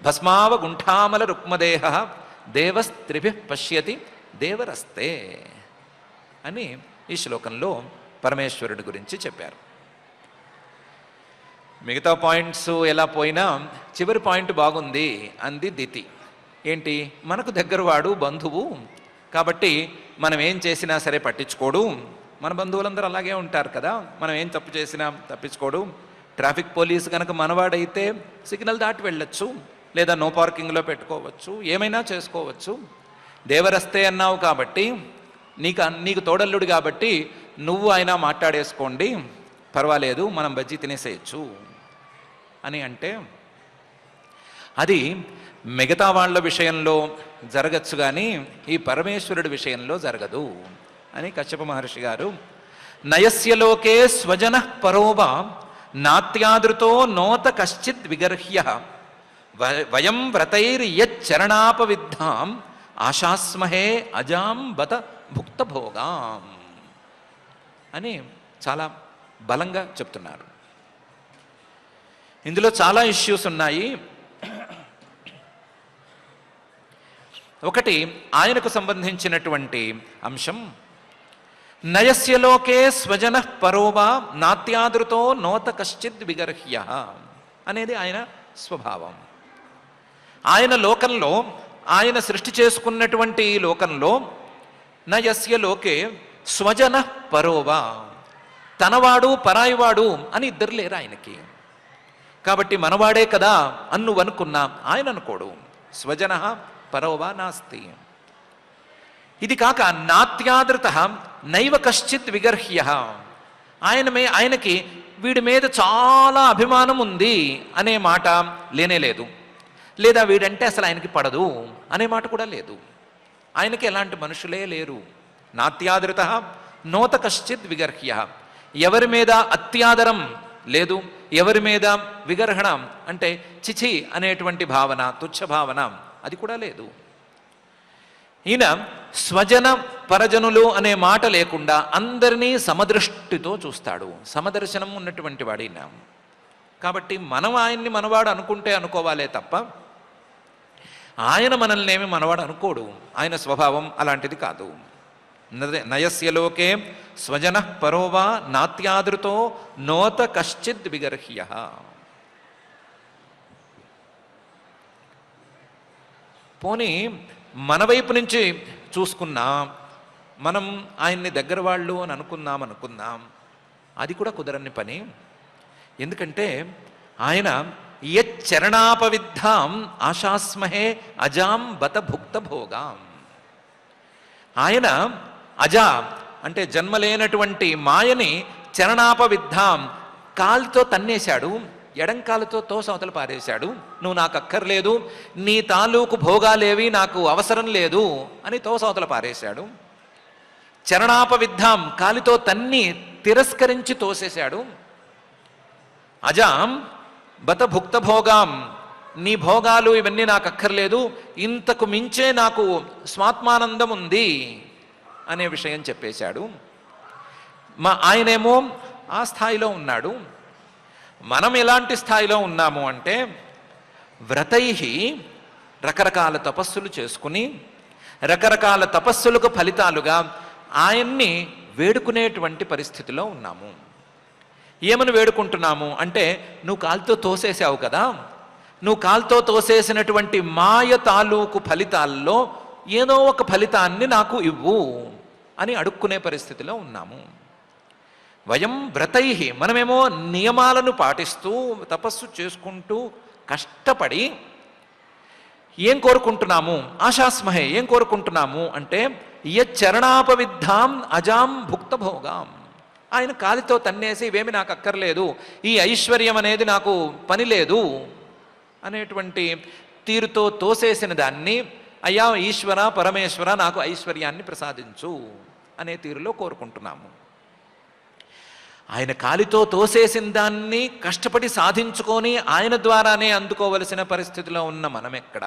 భస్మావ గుంఠామల రుక్మదేహ దేవస్త్రిభిః పశ్యతి దేవరస్తే అని ఈ శ్లోకంలో పరమేశ్వరుడి గురించి చెప్పారు. మిగతా పాయింట్స్ ఎలా పోయినా చివరి పాయింట్ బాగుంది అంది దితి. ఏంటి? మనకు దగ్గరవాడు, బంధువు కాబట్టి మనం ఏం చేసినా సరే పట్టించుకోడు. మన బంధువులందరూ అలాగే ఉంటారు కదా, మనం ఏం తప్పు చేసినా తప్పించుకోడు. ట్రాఫిక్ పోలీసు కనుక మనవాడైతే సిగ్నల్ దాటి వెళ్ళొచ్చు, లేదా నో పార్కింగ్లో పెట్టుకోవచ్చు, ఏమైనా చేసుకోవచ్చు. దేవరస్తే అన్నావు కాబట్టి నీకు తోడల్లుడు కాబట్టి నువ్వు అయినా మాట్లాడేసుకోండి, పర్వాలేదు, మనం బజ్జీ తినేసేయచ్చు అని అంటే అది మిగతా వాళ్ళ విషయంలో జరగచ్చు కానీ ఈ పరమేశ్వరుడి విషయంలో జరగదు అని కశ్యప మహర్షి గారు నయస్యలోకే స్వజన పరోవా నాత్యాదృతో నోత కశ్చిద్ విగర్హ్య వయం వ్రతైర్యచ్చరణాపవిద్ధాం ఆశాస్మహే అజాం బత భుక్తభోగాం అని చాలా బలంగా చెప్తున్నారు. ఇందులో చాలా ఇష్యూస్ ఉన్నాయి. ఒకటి ఆయనకు సంబంధించినటువంటి అంశం, నయస్యలోకే స్వజన పరోవా నాత్యాదృతో నోత కశ్చిద్ విగర్హ్య అనేది ఆయన స్వభావం. ఆయన లోకంలో, ఆయన సృష్టి చేసుకున్నటువంటి ఈ లోకంలో నయస్య లోకే స్వజన పరోవా, తనవాడు పరాయివాడు అని ఇద్దరు లేరు ఆయనకి. కాబట్టి మనవాడే కదా అనుకున్నా ఆయన అనుకోడు. స్వజన పరోవా నాస్తి. ఇది కాక నాత్యాదృత నైవ కశ్చిత్ విగర్హ్య, ఆయనకి వీడి మీద చాలా అభిమానం ఉంది అనే మాట లేనేలేదు, లేదా వీడంటే అసలు ఆయనకి పడదు అనే మాట కూడా లేదు. ఆయనకి ఎలాంటి మనుషులే లేరు. నాత్యాదృత నోత కశ్చిత్ విగర్హ్య, ఎవరి మీద అత్యాదరం లేదు, ఎవరి మీద విగర్హణ అంటే చిచి అనేటువంటి భావన, తుచ్చ భావన అది కూడా లేదు. ఈయన స్వజన పరజనులు అనే మాట లేకుండా అందరినీ సమదృష్టితో చూస్తాడు. సమదర్శనం ఉన్నటువంటి వాడిన. కాబట్టి మనం ఆయన్ని మనవాడు అనుకుంటే అనుకోవాలే తప్ప ఆయన మనల్ని ఏమి మనవాడు అనుకోడు. ఆయన స్వభావం అలాంటిది కాదు. నయస్యలోకే స్వజన పరోవా నాత్యాదృతో నోత కశ్చిద్ విగర్హ్య. పోనీ మన వైపు నుంచి చూసుకున్నా, మనం ఆయన్ని దగ్గర వాళ్ళు అని అనుకుందాం, అది కూడా కుదరని పని. ఎందుకంటే ఆయన యచ్చరణాపవిద్ధాం ఆశాస్మహే అజాం బత భుక్త భోగాం. ఆయన అజ అంటే జన్మలేనటువంటి మాయని చరణాపవిద్ధాం కాలితో తన్నేశాడు. ఎడంకాలతో తోసవతలు పారేశాడు. నువ్వు నాకు అక్కర్లేదు, నీ తాలూకు భోగాలేవి నాకు అవసరం లేదు అని తోసవతలు పారేశాడు. చరణాపవిద్ధాం, కాలితో తన్ని తిరస్కరించి తోసేశాడు. అజాం బత భుక్త భోగాం, నీ భోగాలు ఇవన్నీ నాకు అక్కర్లేదు, ఇంతకు మించే నాకు స్వాత్మానందం ఉంది అనే విషయం చెప్పేశాడు. ఆయనేమో ఆ స్థాయిలో ఉన్నాడు. మనం ఎలాంటి స్థాయిలో ఉన్నాము అంటే వ్రతై రకరకాల తపస్సులు చేసుకుని రకరకాల తపస్సులకు ఫలితాలుగా ఆయన్ని వేడుకునేటువంటి పరిస్థితిలో ఉన్నాము. ఏమని వేడుకుంటున్నాము అంటే, నువ్వు కాలుతో తోసేసావు కదా, నువ్వు కాలుతో తోసేసినటువంటి మాయ తాలూకు ఫలితాల్లో ఏదో ఒక ఫలితాన్ని నాకు ఇవ్వు అని అడుక్కునే పరిస్థితిలో ఉన్నాము. వయం వ్రతై, మనమేమో నియమాలను పాటిస్తూ తపస్సు చేసుకుంటూ కష్టపడి ఏం కోరుకుంటున్నాము? ఆశాస్మహే, ఏం కోరుకుంటున్నాము అంటే యచ్చరణాపవిద్ధాం అజాం భుక్తభోగాం, ఆయన కాలితో తన్నేసి ఇవేమి నాకు అక్కర్లేదు, ఈ ఐశ్వర్యం అనేది నాకు పని లేదు అనేటువంటి తీరుతో తోసేసిన దాన్ని, అయ్యా ఈశ్వర పరమేశ్వర నాకు ఐశ్వర్యాన్ని ప్రసాదించు అనే తీరులో కోరుకుంటున్నాము. ఆయన కాలితో తోసేసిన దాన్ని కష్టపడి సాధించుకొని ఆయన ద్వారానే అందుకోవలసిన పరిస్థితిలో ఉన్న మనమెక్కడ?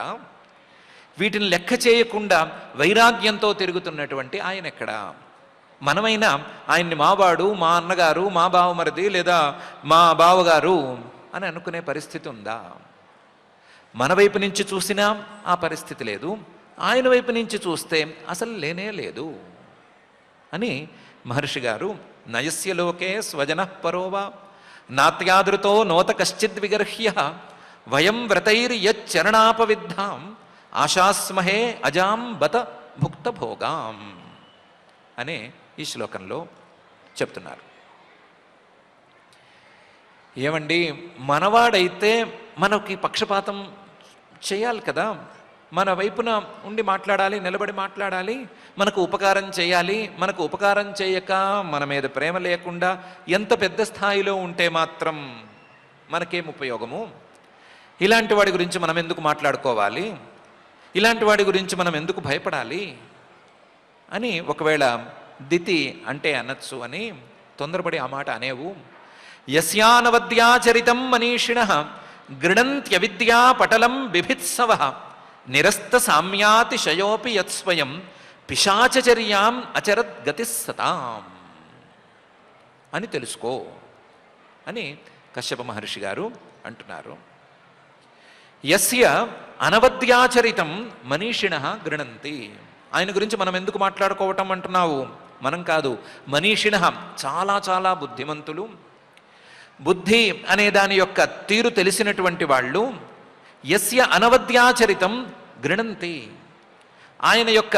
వీటిని లెక్క చేయకుండా వైరాగ్యంతో తిరుగుతున్నటువంటి ఆయన ఎక్కడ? మనమైనా ఆయన్ని మావాడు, మా అన్నగారు, మా బావమరిది లేదా మా బావగారు అని అనుకునే పరిస్థితి ఉందా? మన వైపు నుంచి చూసినా ఆ పరిస్థితి లేదు, ఆయన వైపు నుంచి చూస్తే అసలు లేనే లేదు అని మహర్షి గారు నయస్య లోకే స్వజనః పరోవా నాత్యాదృతో నోత కశ్చిద్ విగర్హ్య వయం వ్రతైర్యచ్చరణాపవిద్ధాం ఆశాస్మహే అజాం బత భుక్తభోగాం అనే ఈ శ్లోకంలో చెప్తున్నారు. ఏమండి, మనవాడైతే మనకి పక్షపాతం చేయాలి కదా, మన వైపున ఉండి మాట్లాడాలి, నిలబడి మాట్లాడాలి, మనకు ఉపకారం చేయాలి. మనకు ఉపకారం చేయక మన మీద ప్రేమ లేకుండా ఎంత పెద్ద స్థాయిలో ఉంటే మాత్రం మనకేం ఉపయోగము? ఇలాంటి వాడి గురించి మనం ఎందుకు మాట్లాడుకోవాలి? ఇలాంటి వాడి గురించి మనం ఎందుకు భయపడాలి అని ఒకవేళ దితి అంటే అనొచ్చు అని తొందరపడి ఆ మాట అనేవు. యస్యానవద్యాచరితం మనీషిణః గృణంత్యవిద్యా పటలం బిభిత్సవః నిరస్త సామ్యాతిశయోపి యత్స్వయం పిశాచచర్యాం అచరద్ గతిస్సతాం అని తెలుసుకో అని కశ్యప మహర్షి గారు అంటున్నారు. యస్య అనవద్యాచరితం మనీషిణః గృణంతి, ఆయన గురించి మనం ఎందుకు మాట్లాడుకోవటం అంటున్నావు? మనం కాదు, మనీషిణః చాలా చాలా బుద్ధిమంతులు, బుద్ధి అనే దాని యొక్క తీరు తెలిసినటువంటి వాళ్ళు. యస్య అనవద్యాచరితం గృణంతి, ఆయన యొక్క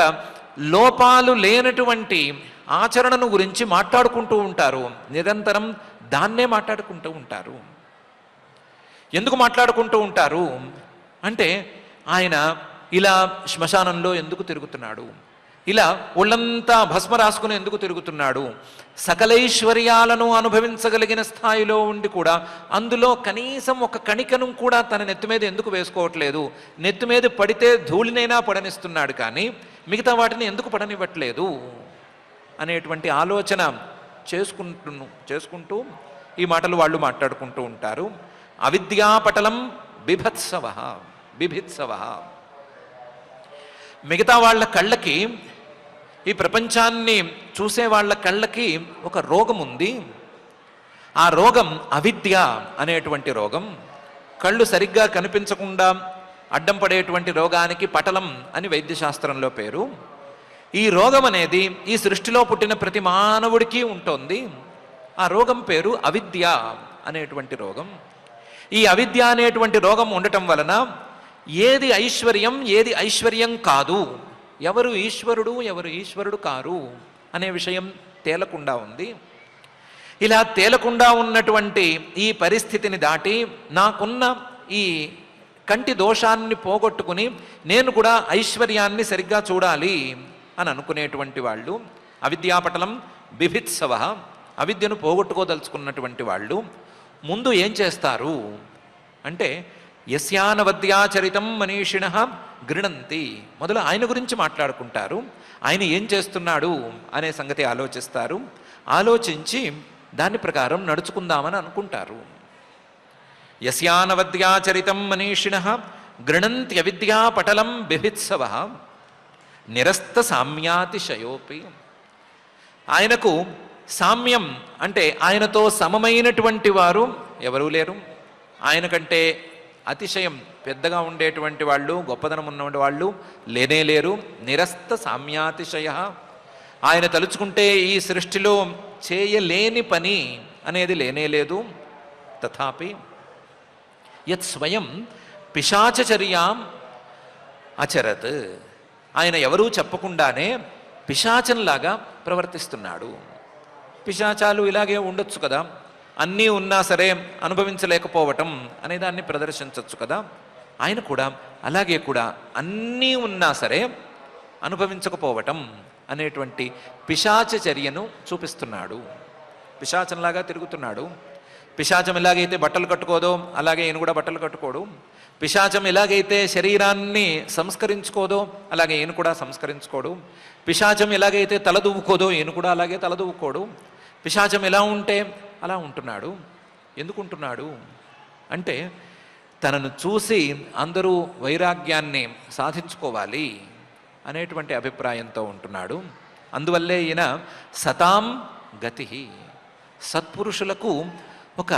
లోపాలు లేనటువంటి ఆచరణను గురించి మాట్లాడుకుంటూ ఉంటారు, నిరంతరం దాన్నే మాట్లాడుకుంటూ ఉంటారు. ఎందుకు మాట్లాడుకుంటూ ఉంటారు అంటే, ఆయన ఇలా శ్మశానంలో ఎందుకు తిరుగుతున్నాడు, ఇలా ఒళ్ళంతా భస్మ రాసుకుని ఎందుకు తిరుగుతున్నాడు, సకలైశ్వర్యాలను అనుభవించగలిగిన స్థాయిలో ఉండి కూడా అందులో కనీసం ఒక కణికను కూడా తన నెత్తి మీద ఎందుకు వేసుకోవట్లేదు, నెత్తి మీద పడితే ధూళినైనా పడనిస్తున్నాడు కానీ మిగతా వాటిని ఎందుకు పడనివ్వట్లేదు అనేటువంటి ఆలోచన చేసుకుంటూ ఈ మాటలు వాళ్ళు మాట్లాడుకుంటూ ఉంటారు. అవిద్యాపటలం బిభిత్సవ, మిగతా వాళ్ళ కళ్ళకి, ఈ ప్రపంచాన్ని చూసే వాళ్ళ కళ్ళకి ఒక రోగం ఉంది. ఆ రోగం అవిద్య అనేటువంటి రోగం. కళ్ళు సరిగ్గా కనిపించకుండా అడ్డం పడేటువంటి రోగానికి పటలం అని వైద్యశాస్త్రంలో పేరు. ఈ రోగం అనేది ఈ సృష్టిలో పుట్టిన ప్రతి మానవుడికి ఉంటుంది. ఆ రోగం పేరు అవిద్య అనేటువంటి రోగం. ఈ అవిద్య అనేటువంటి రోగం ఉండటం వలన ఏది ఐశ్వర్యం ఏది ఐశ్వర్యం కాదు, ఎవరు ఈశ్వరుడు ఎవరు ఈశ్వరుడు కారు అనే విషయం తేలకుండా ఉంది. ఇలా తేలకుండా ఉన్నటువంటి ఈ పరిస్థితిని దాటి నాకున్న ఈ కంటి దోషాన్ని పోగొట్టుకుని నేను కూడా ఐశ్వర్యాన్ని సరిగ్గా చూడాలి అని అనుకునేటువంటి వాళ్ళు, అవిద్యాపటలం బిభిత్సవ, అవిద్యను పోగొట్టుకోదలుచుకున్నటువంటి వాళ్ళు ముందు ఏం చేస్తారు అంటే యస్యానవద్యాచరితం మనీషిణ గృణంతి, మొదలు ఆయన గురించి మాట్లాడుకుంటారు. ఆయన ఏం చేస్తున్నాడు అనే సంగతి ఆలోచిస్తారు. ఆలోచించి దాని ప్రకారం నడుచుకుందామని అనుకుంటారు. యస్యానవద్యాచరితం మనీషిణ గృణంత్యవిద్యా పటలం బిభిత్సవ నిరస్త సామ్యాతిశయోపి. ఆయనకు సామ్యం అంటే ఆయనతో సమమైనటువంటి వారు ఎవరూ లేరు. ఆయన కంటే అతిశయం పెద్దగా ఉండేటువంటి వాళ్ళు, గొప్పదనం ఉన్నటువంటి వాళ్ళు లేనే లేరు. నిరస్త సామ్యాతిశయ, ఆయన తలుచుకుంటే ఈ సృష్టిలో చేయలేని పని అనేది లేనే లేదు. తథాపి యత్ స్వయం పిశాచచర్యాం అచరత్, ఆయన ఎవరూ చెప్పకుండానే పిశాచంలాగా ప్రవర్తిస్తున్నాడు. పిశాచాలు ఇలాగే ఉండొచ్చు కదా, అన్నీ ఉన్నా సరే అనుభవించలేకపోవటం అనే దాన్ని ప్రదర్శించవచ్చు కదా. ఆయన కూడా అలాగే కూడా అన్నీ ఉన్నా సరే అనుభవించకపోవటం అనేటువంటి పిశాచ చర్యను చూపిస్తున్నాడు. పిశాచంలాగా తిరుగుతున్నాడు. పిశాచం ఎలాగైతే బట్టలు కట్టుకోదో అలాగే ఈయన కూడా బట్టలు కట్టుకోడు. పిశాచం ఎలాగైతే శరీరాన్ని సంస్కరించుకోదో అలాగే ఈయన కూడా సంస్కరించుకోడు. పిశాచం ఎలాగైతే తలదువ్వుకోదో ఈయన కూడా అలాగే తలదువ్వుకోడు. పిశాచం ఎలా ఉంటే అలా ఉంటున్నాడు. ఎందుకుంటున్నాడు అంటే తనను చూసి అందరూ వైరాగ్యాన్ని సాధించుకోవాలి అనేటువంటి అభిప్రాయంతో ఉంటున్నాడు. అందువల్లే ఈయన సతాం గతి, సత్పురుషులకు ఒక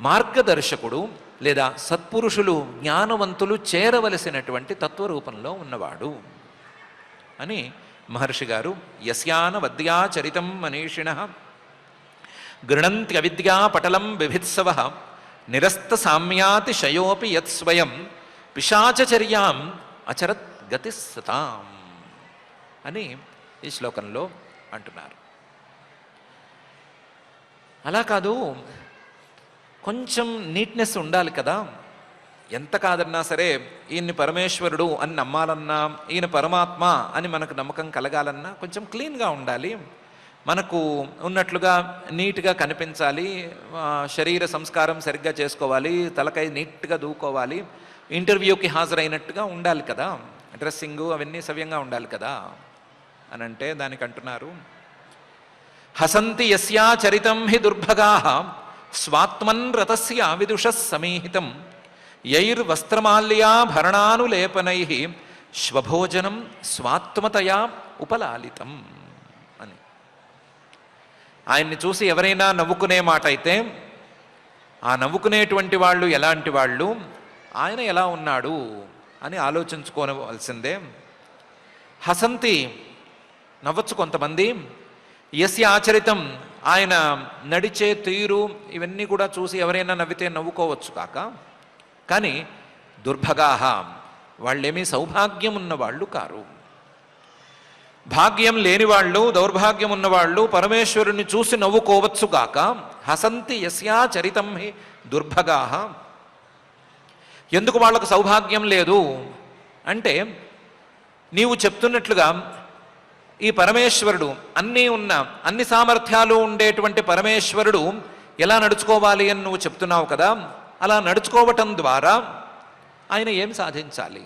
మార్గదర్శకుడు లేదా సత్పురుషులు జ్ఞానవంతులు చేరవలసినటువంటి తత్వరూపంలో ఉన్నవాడు అని మహర్షి గారు యస్యానవద్యాచరితం మనీషిణ గృణంత్యవిద్యా పటలం బిభిత్సవ నిరస్త సామ్యాతిశయోపి యత్ స్వయం పిశాచచర్యాం అచరత్ గతి సతాం అని ఈ శ్లోకంలో అంటున్నారు. అలా కాదు, కొంచెం నీట్నెస్ ఉండాలి కదా. ఎంత కాదన్నా సరే ఈయన్ని పరమేశ్వరుడు అని నమ్మాలన్నా, ఈయన పరమాత్మ అని మనకు నమ్మకం కలగాలన్నా కొంచెం క్లీన్గా ఉండాలి. మనకు ఉన్నట్లుగా నీట్గా కనిపించాలి. శరీర సంస్కారం సరిగ్గా చేసుకోవాలి. తలకాయ నీట్గా దూకోవాలి. ఇంటర్వ్యూకి హాజరైనట్టుగా ఉండాలి కదా. డ్రెస్సింగు అవన్నీ సవ్యంగా ఉండాలి కదా అని అంటే దానికి అంటున్నారు హసంతి యస్యా చరితం హి దుర్భగాః స్వాత్మన్ రతస్య విదుషః సమీహితం యైర్వస్త్రమాల్యాభరణానులేపనైః శ్వభోజనం స్వాత్మతయా ఉపలాలితం అని. ఆయన్ని చూసి ఎవరైనా నవ్వుకునే మాట అయితే ఆ నవ్వుకునేటువంటి వాళ్ళు ఎలాంటి వాళ్ళు, ఆయన ఎలా ఉన్నాడు అని ఆలోచించుకోవలసిందే. హసంతి నవ్వచ్చు కొంతమంది, యస్య ఆచరితం ఆయన నడిచే తీరు ఇవన్నీ కూడా చూసి ఎవరైనా నవ్వితే నవ్వుకోవచ్చు కాక, కానీ దుర్భగాహ వాళ్ళేమీ సౌభాగ్యం ఉన్నవాళ్ళు కారు. భాగ్యం లేని వాళ్ళు, దౌర్భాగ్యం ఉన్నవాళ్ళు పరమేశ్వరుని చూసి నవ్వుకోవచ్చు కాక, హసంతి యస్యా చరితం హి దుర్భగాహ. ఎందుకు వాళ్ళకు సౌభాగ్యం లేదు అంటే నీవు చెప్తున్నట్లుగా ఈ పరమేశ్వరుడు అన్నీ ఉన్న అన్ని సామర్థ్యాలు ఉండేటువంటి పరమేశ్వరుడు ఎలా నడుచుకోవాలి అని నువ్వు చెప్తున్నావు కదా, అలా నడుచుకోవటం ద్వారా ఆయన ఏం సాధించాలి?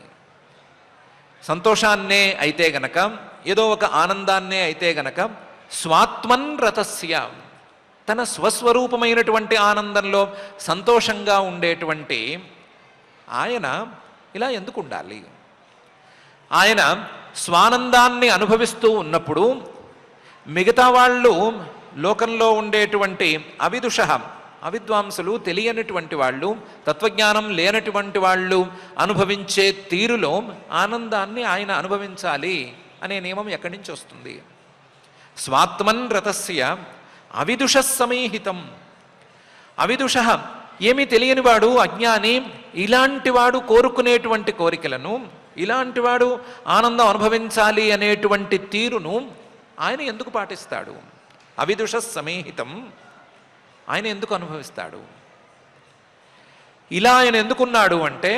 సంతోషాన్నే అయితే గనక, ఏదో ఒక ఆనందాన్నే అయితే గనక, స్వాత్మన్ రతస్య తన స్వస్వరూపమైనటువంటి ఆనందంలో సంతోషంగా ఉండేటువంటి ఆయన ఇలా ఎందుకు ఉండాలి? ఆయన స్వానందాన్ని అనుభవిస్తూ ఉన్నప్పుడు మిగతా వాళ్ళు లోకంలో ఉండేటువంటి అవిదుష అవిద్వాంసులు, తెలియనటువంటి వాళ్ళు, తత్వజ్ఞానం లేనటువంటి వాళ్ళు అనుభవించే తీరులో ఆనందాన్ని ఆయన అనుభవించాలి అనే నియమం ఎక్కడి నుంచి వస్తుంది? స్వాత్మన్ రతస్య అవిదుష సమీహితం. అవిదుష ఏమీ తెలియనివాడు, అజ్ఞాని, ఇలాంటివాడు కోరుకునేటువంటి కోరికలను, ఇలాంటివాడు ఆనందం అనుభవించాలి అనేటువంటి తీరును ఆయన ఎందుకు పాటిస్తాడు? అవిదుష సమీహితం ఆయన ఎందుకు అనుభవిస్తాడు? ఇలా ఆయన ఎందుకున్నాడు అంటే,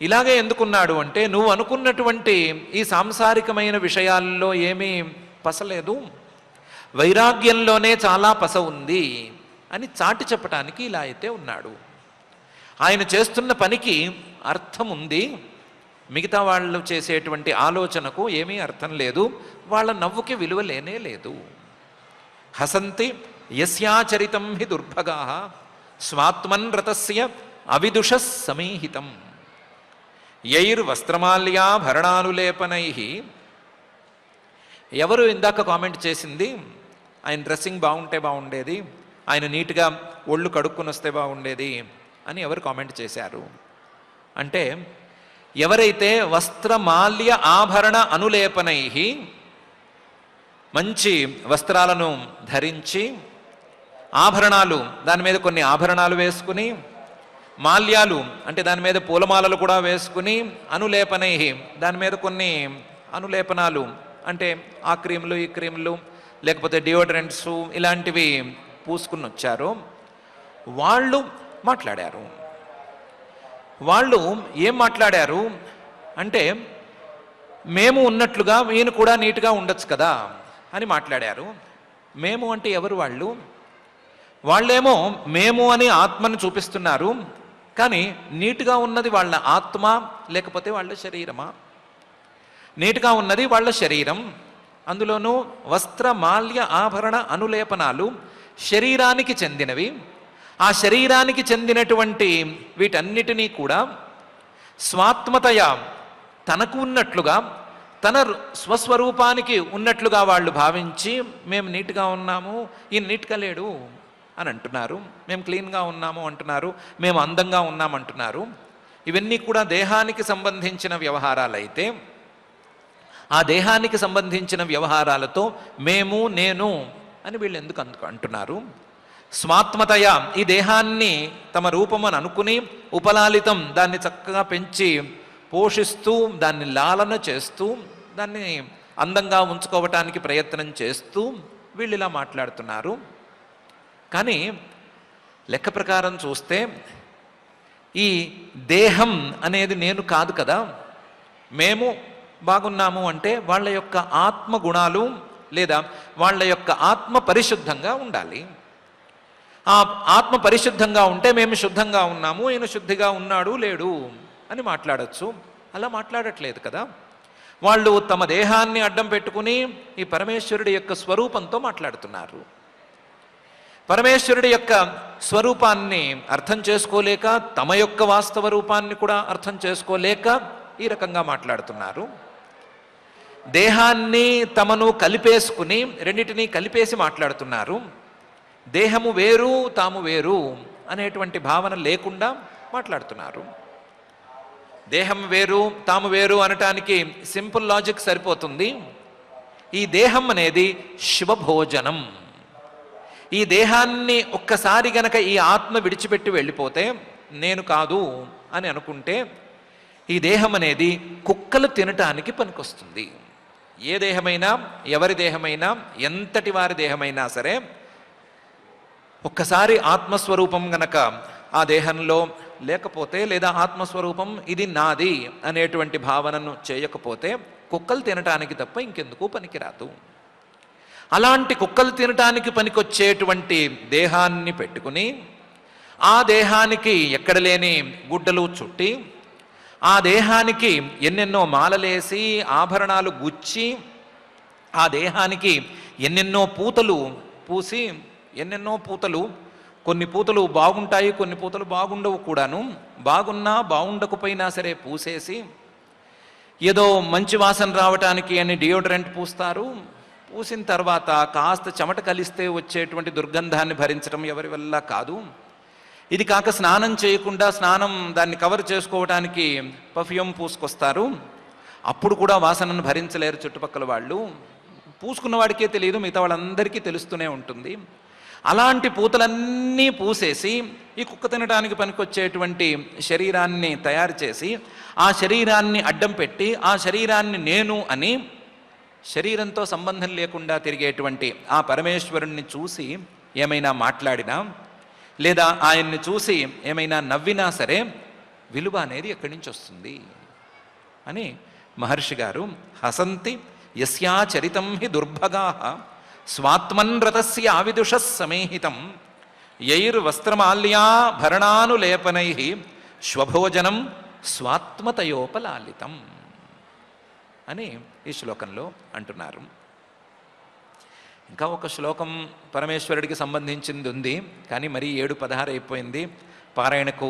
ఇలాగే ఎందుకున్నాడు అంటే నువ్వు అనుకున్నటువంటి ఈ సాంసారికమైన విషయాల్లో ఏమీ పసలేదు, వైరాగ్యంలోనే చాలా పస ఉంది అని చాటి చెప్పటానికి ఇలా అయితే ఉన్నాడు. ఆయన చేస్తున్న పనికి అర్థం ఉంది, మిగతా వాళ్ళు చేసేటువంటి ఆలోచనకు ఏమీ అర్థం లేదు, వాళ్ళ నవ్వుకి విలువ లేనే లేదు. హసంతి యస్యాచరితం హి దుర్భగా స్వాత్మన్ రతస్య అవిదుష సమీహితం యైర్వస్త్రమాల్యాభరణానులేపనై. ఎవరు ఇందాక కామెంట్ చేసింది, ఆయన డ్రెస్సింగ్ బాగుంటే బాగుండేది, ఆయన నీట్గా ఒళ్ళు కడుక్కుని వస్తే బాగుండేది అని ఎవరు కామెంట్ చేశారు అంటే, ఎవరైతే వస్త్రమాల్య ఆభరణ అనులేపనై మంచి వస్త్రాలను ధరించి, ఆభరణాలు దాని మీద కొన్ని ఆభరణాలు వేసుకుని, మాల్యాలు అంటే దాని మీద పూలమాలలు కూడా వేసుకుని, అనులేపనై దాని మీద కొన్ని అనులేపనాలు అంటే ఆ క్రీములు ఈ క్రీములు లేకపోతే డియోడ్రెంట్స్ ఇలాంటివి పూసుకుని వచ్చారు, వాళ్ళు మాట్లాడారు. వాళ్ళు ఏం మాట్లాడారు అంటే, మేము ఉన్నట్లుగా ఈయన కూడా నీట్గా ఉండొచ్చు కదా అని మాట్లాడారు. మేము అంటే ఎవరు వాళ్ళు? వాళ్ళేమో మేము అని ఆత్మను చూపిస్తున్నారు, కానీ నీట్గా ఉన్నది వాళ్ళ ఆత్మ లేకపోతే వాళ్ళ శరీరమా? నీట్గా ఉన్నది వాళ్ళ శరీరం, అందులోనూ వస్త్ర మాల్య ఆభరణ అనులేపనాలు శరీరానికి చెందినవి. ఆ శరీరానికి చెందినటువంటి వీటన్నిటినీ కూడా స్వాత్మతయ తనకు ఉన్నట్లుగా, తన స్వస్వరూపానికి ఉన్నట్లుగా వాళ్ళు భావించి, మేము నీట్గా ఉన్నాము, ఈయన నీట్గా లేడు అని అంటున్నారు, మేము క్లీన్గా ఉన్నాము అంటున్నారు, మేము అందంగా ఉన్నామంటున్నారు. ఇవన్నీ కూడా దేహానికి సంబంధించిన వ్యవహారాలైతే, ఆ దేహానికి సంబంధించిన వ్యవహారాలతో మేము నేను అని వీళ్ళు ఎందుకు అంటున్నారు? స్వాత్మతయ ఈ దేహాన్ని తమ రూపమని అనుకుని ఉపలాలితం దాన్ని చక్కగా పెంచి పోషిస్తూ, దాన్ని లాలన చేస్తూ, దాన్ని అందంగా ఉంచుకోవటానికి ప్రయత్నం చేస్తూ వీళ్ళు ఇలా మాట్లాడుతున్నారు. కానీ లెక్క ప్రకారం చూస్తే ఈ దేహం అనేది నేను కాదు కదా. మేము బాగున్నాము అంటే వాళ్ళ యొక్క ఆత్మ గుణాలు లేదా వాళ్ళ యొక్క ఆత్మ పరిశుద్ధంగా ఉండాలి. ఆ ఆత్మ పరిశుద్ధంగా ఉంటే మేము శుద్ధంగా ఉన్నాము, ఈయన శుద్ధిగా ఉన్నాడు లేడు అని మాట్లాడచ్చు. అలా మాట్లాడట్లేదు కదా. వాళ్ళు తమ దేహాన్ని అడ్డం పెట్టుకుని ఈ పరమేశ్వరుడి యొక్క స్వరూపంతో మాట్లాడుతున్నారు. పరమేశ్వరుడి యొక్క స్వరూపాన్ని అర్థం చేసుకోలేక, తమ యొక్క వాస్తవ రూపాన్ని కూడా అర్థం చేసుకోలేక ఈ రకంగా మాట్లాడుతున్నారు. దేహాన్ని తమను కలిపేసుకుని రెండింటినీ కలిపేసి మాట్లాడుతున్నారు. దేహము వేరు తాము వేరు అనేటువంటి భావన లేకుండా మాట్లాడుతున్నారు. దేహం వేరు తాము వేరు అనటానికి సింపుల్ లాజిక్ సరిపోతుంది. ఈ దేహం అనేది శివభోజనం. ఈ దేహాన్ని ఒక్కసారి గనక ఈ ఆత్మ విడిచిపెట్టి వెళ్ళిపోతే, నేను కాదు అని అనుకుంటే, ఈ దేహం అనేది కుక్కలు తినటానికి పనికొస్తుంది. ఏ దేహమైనా, ఎవరి దేహమైనా, ఎంతటి వారి దేహమైనా సరే, ఒక్కసారి ఆత్మస్వరూపం గనక ఆ దేహంలో లేకపోతే, లేదా ఆత్మస్వరూపం ఇది నాది అనేటువంటి భావనను చేయకపోతే, కుక్కలు తినటానికి తప్ప ఇంకెందుకు పనికిరాదు. అలాంటి కుక్కలు తినటానికి పనికొచ్చేటువంటి దేహాన్ని పెట్టుకుని, ఆ దేహానికి ఎక్కడ లేని గుడ్డలు చుట్టి, ఆ దేహానికి ఎన్నెన్నో మాలలేసి ఆభరణాలు గుచ్చి, ఆ దేహానికి ఎన్నెన్నో పూతలు పూసి, ఎన్నెన్నో పూతలు, కొన్ని పూతలు బాగుంటాయి, కొన్ని పూతలు బాగుండవు కూడాను, బాగున్నా బాగుండకపోయినా సరే పూసేసి, ఏదో మంచి వాసన రావటానికి అని డియోడ్రెంట్ పూస్తారు. పూసిన తర్వాత కాస్త చెమట కలిస్తే వచ్చేటువంటి దుర్గంధాన్ని భరించడం ఎవరి వల్ల కాదు. ఇది కాక స్నానం చేయకుండా స్నానం దాన్ని కవర్ చేసుకోవడానికి పర్ఫ్యూమ్ పూసుకొస్తారు. అప్పుడు కూడా వాసనను భరించలేరు చుట్టుపక్కల వాళ్ళు. పూసుకున్న వాడికే తెలియదు, మిగతా వాళ్ళందరికీ తెలుస్తూనే ఉంటుంది. అలాంటి పూతలన్నీ పూసేసి ఈ కుక్క తినడానికి పనికొచ్చేటువంటి శరీరాన్ని తయారు చేసి, ఆ శరీరాన్ని అడ్డం పెట్టి, ఆ శరీరాన్ని నేను అని శరీరంతో సంబంధం లేకుండా తిరిగేటువంటి ఆ పరమేశ్వరుణ్ణి చూసి ఏమైనా మాట్లాడినా, లేదా ఆయన్ని చూసి ఏమైనా నవ్వినా సరే విలువ అనేది ఎక్కడి నుంచి వస్తుంది అని మహర్షి గారు హసంతి యస్యాచరితం హి దుర్భగా స్వాత్మన్ రతస్య ఆవిదుష సమేహితం యైర్వస్త్రమాల్యాభరణానులేపనై శ్వభోజనం స్వాత్మతయోపలాలితం అని ఈ శ్లోకంలో అంటున్నారు. ఇంకా ఒక శ్లోకం పరమేశ్వరుడికి సంబంధించింది ఉంది, కానీ మరీ 7:16 అయిపోయింది, పారాయణకు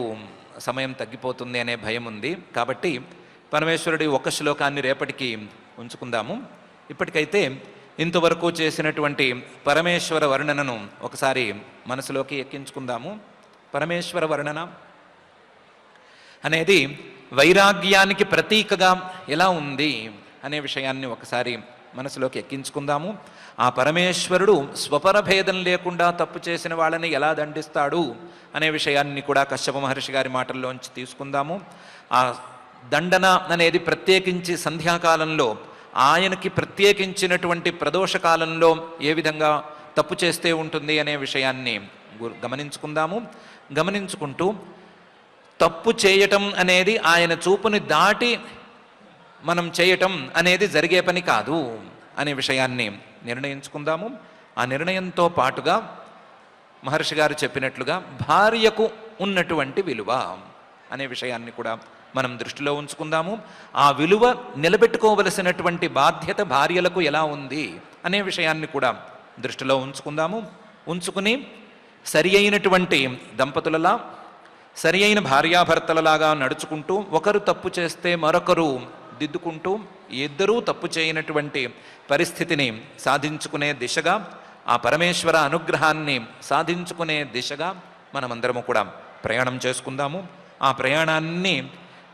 సమయం తగ్గిపోతుంది అనే భయం ఉంది. కాబట్టి పరమేశ్వరుడి ఒక శ్లోకాన్ని రేపటికి ఉంచుకుందాము. ఇప్పటికైతే ఇంతవరకు చేసినటువంటి పరమేశ్వర వర్ణనను ఒకసారి మనసులోకి ఎక్కించుకుందాము. పరమేశ్వర వర్ణన అనేది వైరాగ్యానికి ప్రతీకగా ఎలా ఉంది అనే విషయాన్ని ఒకసారి మనసులోకి ఎక్కించుకుందాము. ఆ పరమేశ్వరుడు స్వపరభేదం లేకుండా తప్పు చేసిన వాళ్ళని ఎలా దండిస్తాడు అనే విషయాన్ని కూడా కశ్యప మహర్షి గారి మాటల్లోంచి తీసుకుందాము. ఆ దండన అనేది ప్రత్యేకించి సంధ్యాకాలంలో, ఆయనకి ప్రత్యేకించినటువంటి ప్రదోషకాలంలో ఏ విధంగా తప్పు చేస్తే ఉంటుంది అనే విషయాన్ని గమనించుకుందాము. గమనించుకుంటూ తప్పు చేయటం అనేది ఆయన చూపుని దాటి మనం చేయటం అనేది జరిగే పని కాదు అనే విషయాన్ని నిర్ణయించుకుందాము. ఆ నిర్ణయంతో పాటుగా మహర్షి గారు చెప్పినట్లుగా భార్యకు ఉన్నటువంటి విలువ అనే విషయాన్ని కూడా మనం దృష్టిలో ఉంచుకుందాము. ఆ విలువ నిలబెట్టుకోవలసినటువంటి బాధ్యత భార్యలకు ఎలా ఉంది అనే విషయాన్ని కూడా దృష్టిలో ఉంచుకుందాము. ఉంచుకుని సరి అయినటువంటి దంపతులలా, సరి అయిన భార్యాభర్తలలాగా నడుచుకుంటూ, ఒకరు తప్పు చేస్తే మరొకరు దిద్దుకుంటూ, ఇద్దరూ తప్పు చేయనటువంటి పరిస్థితిని సాధించుకునే దిశగా, ఆ పరమేశ్వర అనుగ్రహాన్ని సాధించుకునే దిశగా మనమందరము కూడా ప్రయాణం చేసుకుందాము. ఆ ప్రయాణాన్ని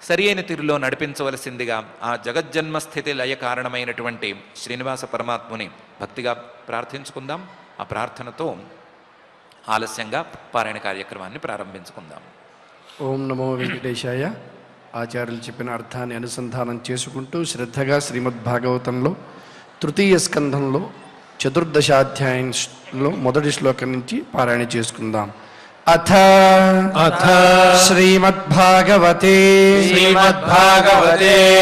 సరి అయిన తీరులో నడిపించవలసిందిగా ఆ జగజ్జన్మస్థితి లయ కారణమైనటువంటి శ్రీనివాస పరమాత్ముని భక్తిగా ప్రార్థించుకుందాం. ఆ ప్రార్థనతో ఆలస్యంగా పారాయణ కార్యక్రమాన్ని ప్రారంభించుకుందాం.
ఓం నమో వెంకటేశాయ. ఆచార్యులు చెప్పిన అర్థాన్ని అనుసంధానం చేసుకుంటూ శ్రద్ధగా శ్రీమద్భాగవతంలో తృతీయ స్కంధంలో 14వ మొదటి శ్లోకం నుంచి పారాయణ చేసుకుందాం. అథ శ్రీమద్భాగవతే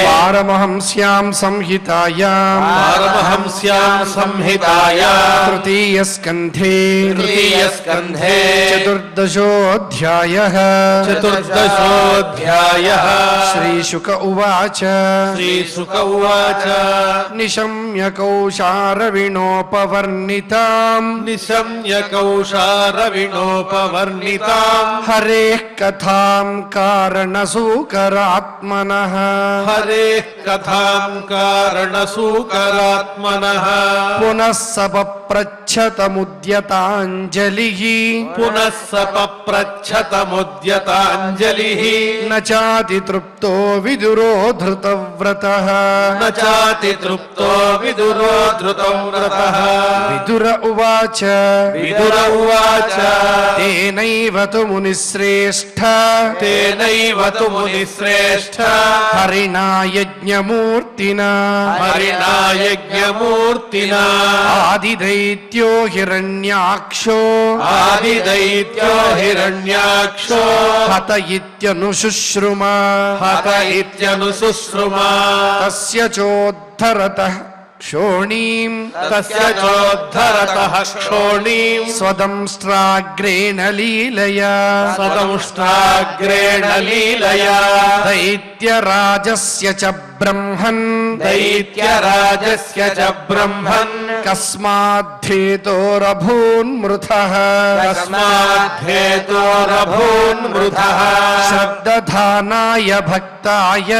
పారమహంస్యాం సంహితాయాం తృతీయ స్కంధే 14వ అధ్యాయః శ్రీశుక ఉవాచ నిశమ్య కౌశారవిణోపవర్ణితాం హరేః కథాం కారణసూకరాత్మనః పునః సపప్రచ్ఛతముద్యతాంజలిః నచాతి తృప్తో విదురో ధృతవ్రతః విదుర ఉవాచ తేనైవ తు మునిశ్రేష్ఠ హరిణా యజ్ఞమూర్తినా ఆదిదైత్యో హిరణ్యాక్షో హత ఇత్యనుశుశ్రుమా తస్య చోద్ధరతః క్షోణీం స్వదంష్ట్రాగ్రేణ లీలయా దైత్యరాజస్య చ బ్రహ్మన్ కస్మాద్ధేతోరభూన్మృతః శ్రద్దధానాయ భక్తాయ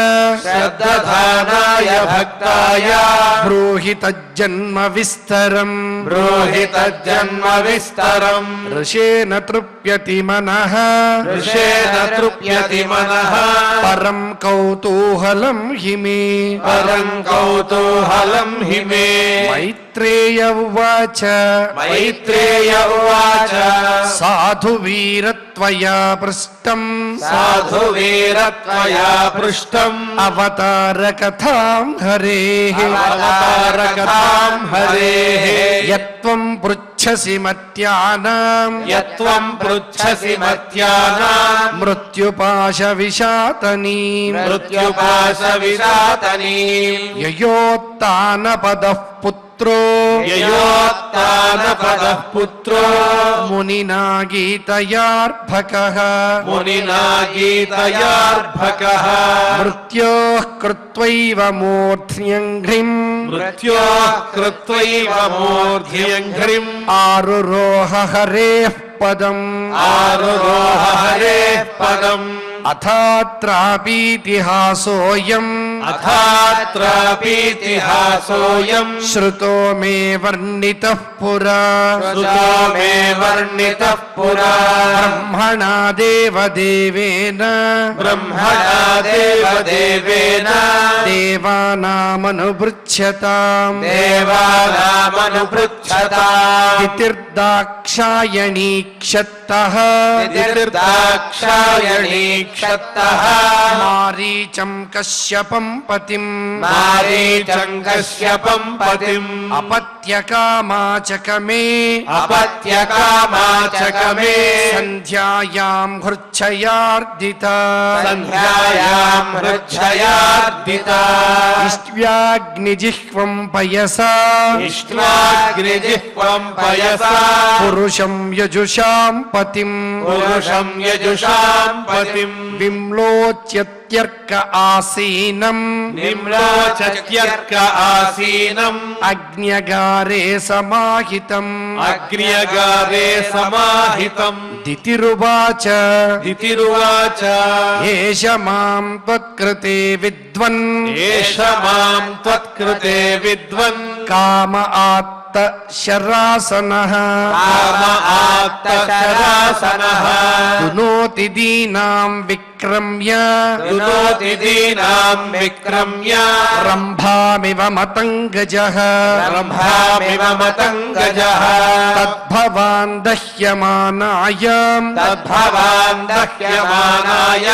బ్రూహి తజ్జన్మ విస్తరం ఋషేణ తృప్యతి మనః పరం కౌతూహలం హిమే మైత్రేయ ఉవాచ సాధు వీరత్వయా పృష్టం అవతార కథాం హరేః యత్వం పృచ్ఛసి మత్యానాం మృత్యుపాశ విశాతనీం యయోత్తానపదః పుత్ర పుత్రో
యయోత్తానపదః పుత్రో
మునినా గీతయార్భకః
మునినా గీతయార్భకః
మృత్యోః కృత్వైవ మూర్ధ్న్యంఘ్రిం
మృత్యోః కృత్వైవ మూర్ధ్యంఘ్రిం
ఆరురోహ హరేః పదం
ఆరురోహ హరేః పదం
అథాత్రాపీతిహాసోయం
అథాత్రాపీతిహాసోయం
శ్రుతో మే వర్ణితః పురా
श्रुतो मे वर्णितः पुरा
బ్రహ్మణా దేవదేవేన
ब्रह्मणा देवदेवेन
దేవానామనుభృచ్యతాం
देवानामनुपृच्छताम्
తితిర్దాక్షాయణీక్షత్తః
तितिर्दाक्षायणीक्षत्तः
మారీచం కశ్యపం పతిం
मारीचं कश्यपम् पतिम्
అపత్యకామాచకమే
अपत्यकामाचकमे
సంధ్యాయాం హృచ్ఛయార్దిత
सन्ध्यायाम् हृच्छयार्दिता
ఇష్ట్యాగ్నిజిహ్వం పయసా
इष्ट्वाग्निजिह्वम् पयसा
పురుషం యజుషాం పతిం
पुरुषम् यजुषाम् पतिम्
విమ్లోచ్యత్యర్క ఆసీనం
निम्नोचत्यर्क आसीनम्
అగ్న్యగారే సమాహితం
अग्र्यगारे समाहितम्
దితిరువాచ
दितिरुवाच
ఏష మాం త్వత్కృతే విద్వన్
एष माम् त्वत्कृते विद्वन्
కామ ఆత్త శరాసనః
काम आत्तशरासनः
దునోతి దీనాం విక్రమ్య
दुनोति दीनाम् विक्रम्य
రంభామివ మతంగజః
ब्रह्मामिव मतङ्गजः
తద్భవాన్ దహ్యమానాయాం
तद्भवान् दह्यमानाय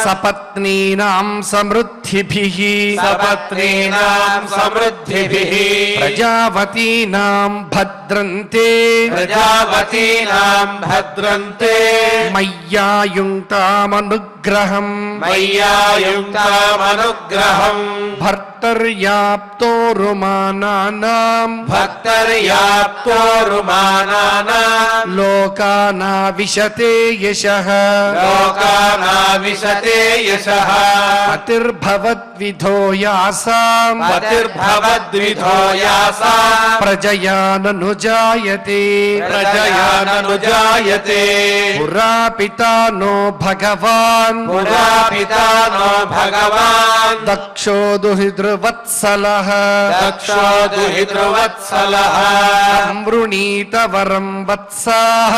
సపత్నీనాం సమృద్ధిభిః
सपत्नीनाम् समृद्धिभिः
ప్రజావతీనాం భద్రంతే
प्रजावतीनाम् भद्रन्ते
మయ్యాయుంక్తామనుగ్రహం
मय्यायुक्तामनुग्रहम्
భర్తర్యాప్తో రుమానానాం
भक्तर्याप्तो रुमानानाम्
లోకానా విశతే యశః
लोकानाविशते यशः
పతిర్భవద్విధో యాసాం
पतिर्भवद्विधो यासा
ప్రజయాననుజాయతే
प्रजयाननुजायते
పురా పితా నో భగవాన్
पुरा पिता नो भगवान्
దక్షో దుహిదృవత్సలః
दक्षो दुहितृवत्सलः
సంవృణీత వరం వత్సాః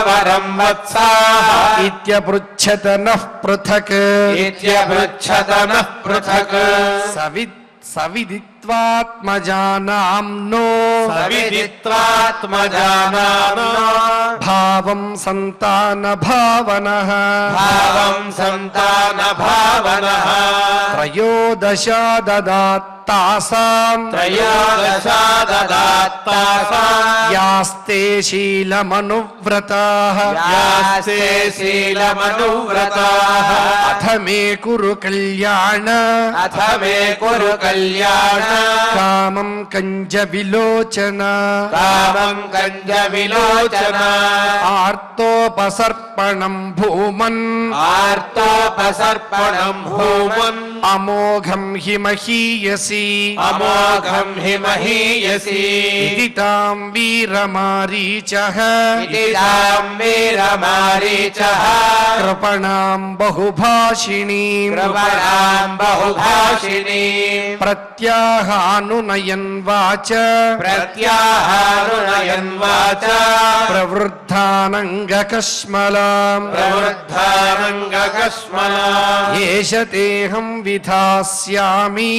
वरम् वत्साः
ఇత్యపృచ్ఛత నః పృథక్
इत्यपृच्छत नः पृथक्
సవిదిత్వాత్మజానాంనో
सविदित्वात्मजानानो
భావం సంతాన భావనః
भावम् सन्तानभावनः
త్రయోదశా దదాత్తాసాం
त्रयोदशा ददात्तासाम्
యాస్తే శీలమనువ్రతాః
यास्ते शीलमनुव्रताः
అథ మే కురు కళ్యాణ
अथ मे कुरु कल्याण
కామం కంజ విలోచన
कामम् कञ्जविलोचन
ఆర్తోపసర్పణం భూమన్
आर्तोपसर्पणम् भूमन्
అమోఘం హి మహీయసి
अमोघम् हि महीयसि
ఇది తాం వీరమారీచః
इति ताम् वीरमारीचः
కృపణాం బహుభాషిణీం
कृपणाम् बहुभाषिणीम्
ప్రత్యాహానునయన్ వాచ
प्रत्याहारुणयन् वाच
ప్రవృద్ధానంగకశ్మలాం
प्रवृद्धानङ्गकश्मला
ఏష తేహం విధాస్యామి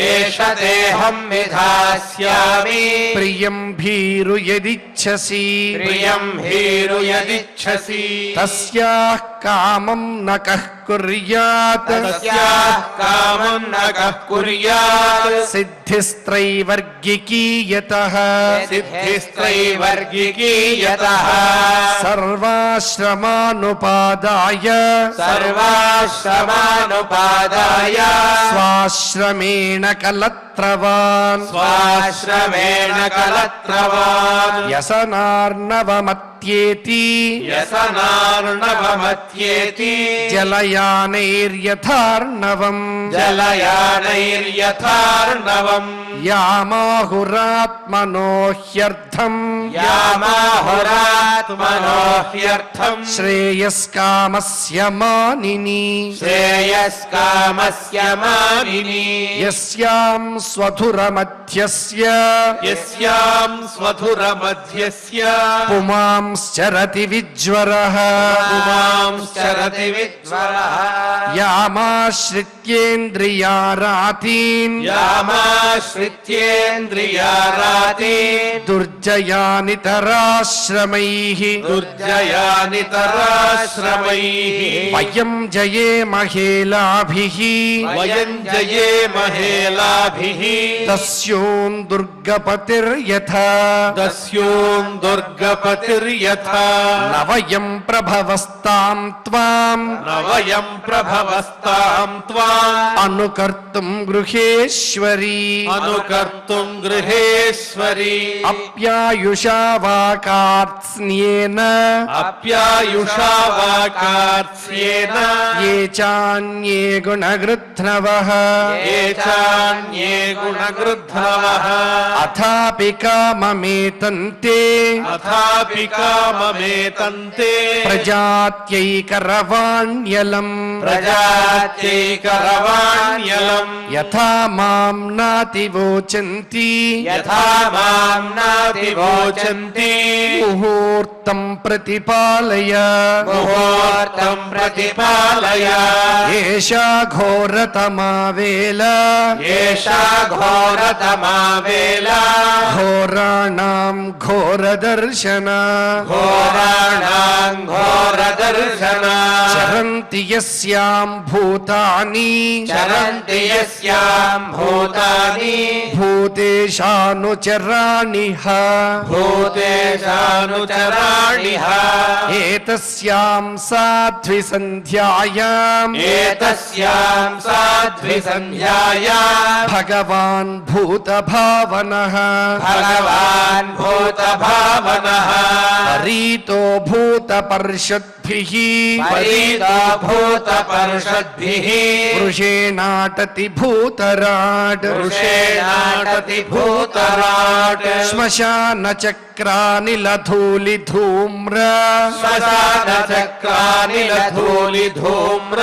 एष देहम् विधास्यामि
ప్రియం భీరు యదిచ్ఛసి
प्रियम् हीरु यदिच्छसि
తస్యాః కామం న కః కుర్యాత్
तस्याः कामम् न कः कुर्यात्
సిద్ధిస్త్రైవర్గికీయతః
सिद्धिस्त्रैवर्गिकी यतः
సర్వాశ్రమానుపాదాయ
सर्वाश्रमानुपादाय
స్వాశ్రమేణ కలత్రవాన్
స్వాశ్రమేణ కలత్రవాన్
వ్యసనార్ణవమత్యేతి
వ్యసనార్ణవమత్యేతి
జలయానైర్యథార్ణవం
జలయానైర్యథార్ణవం
యామాహురాత్మనో హ్యర్థం
యామాహురాత్మనో హ్యర్థం
శ్రేయస్కామస్య మానిని
శ్రేయస్కామస్య మానిని
యస్యాం స్వధురమధ్యస్య
యస్యాం స్వధురమధ్యస్య
పుమాంశ్చరతి విజ్వరః
పుమాంశ్చరతి విజ్వరః
యామాశ్రిత్యేంద్రియారాతీన్
యామాశ్రిత్యేంద్రియారాతీన్
దుర్జయానితరాశ్రమైః
దుర్జయానితరాశ్రమైః
వయం జయేమహేలాభిః
వయం జయేమహేలాభిః
తస్యోన్ దుర్గపతిర్యథా
దస్యోం దుర్గపతిర్యథా
నవయం ప్రభవస్తాం త్వాం
నవయం ప్రభవస్తాం త్వాం
అనుకర్తుం గృహేశ్వరీ
అనుకర్తుం గృహేశ్వరీ
అప్యాయుషా వాకార్త్స్న్యేన
అప్యాయుషా వాకార్త్స్యేన
ఏ చాన్యే గుణగృధ్నవః
ఏ చాన్యే గుణగృధ్నవః
అథాపి కామమేతంతే
అథాపి కామమేతంతే
ప్రజాత్యైకరవాణ్యలం
ప్రజాత్యైకరవాణ్యలం
యథా మాం నాతివోచంతి
యథా మాం నాతివోచంతి
ముహూర్తం ప్రతిపాలయ
ముహూర్తం ప్రతిపాలయ
ఏషా ఘోరతమా వేళ
ఏషా ఘోరతమా వేళ
ఘోరాణాం ఘోరదర్శన
ఘోరాణాం ఘోరదర్శన
చరంతి యస్యాం భూతాని
చరంతి యస్యాం భూతాని
భూతేషానుచరాణి
భూతేషానుచరాణిః
ఏతస్యాం సాధ్వి సంధ్యాయాం
ఏతస్యాం సాధ్వి సంధ్యాయాం
భగవాన్ భూతభావనః
భగవాన్ భూతభావనః
పరీతో భూతపర్షద్భిః
పరీతో భూతపర్షద్భిః
వృషేణాటతి భూతరాట్
వృషేణాటతి భూతరాట్
శ్మశాన చక్రానిలధూలి ధూమ్ర
శ్మశాన చక్రానిల ధూళి ధూమ్ర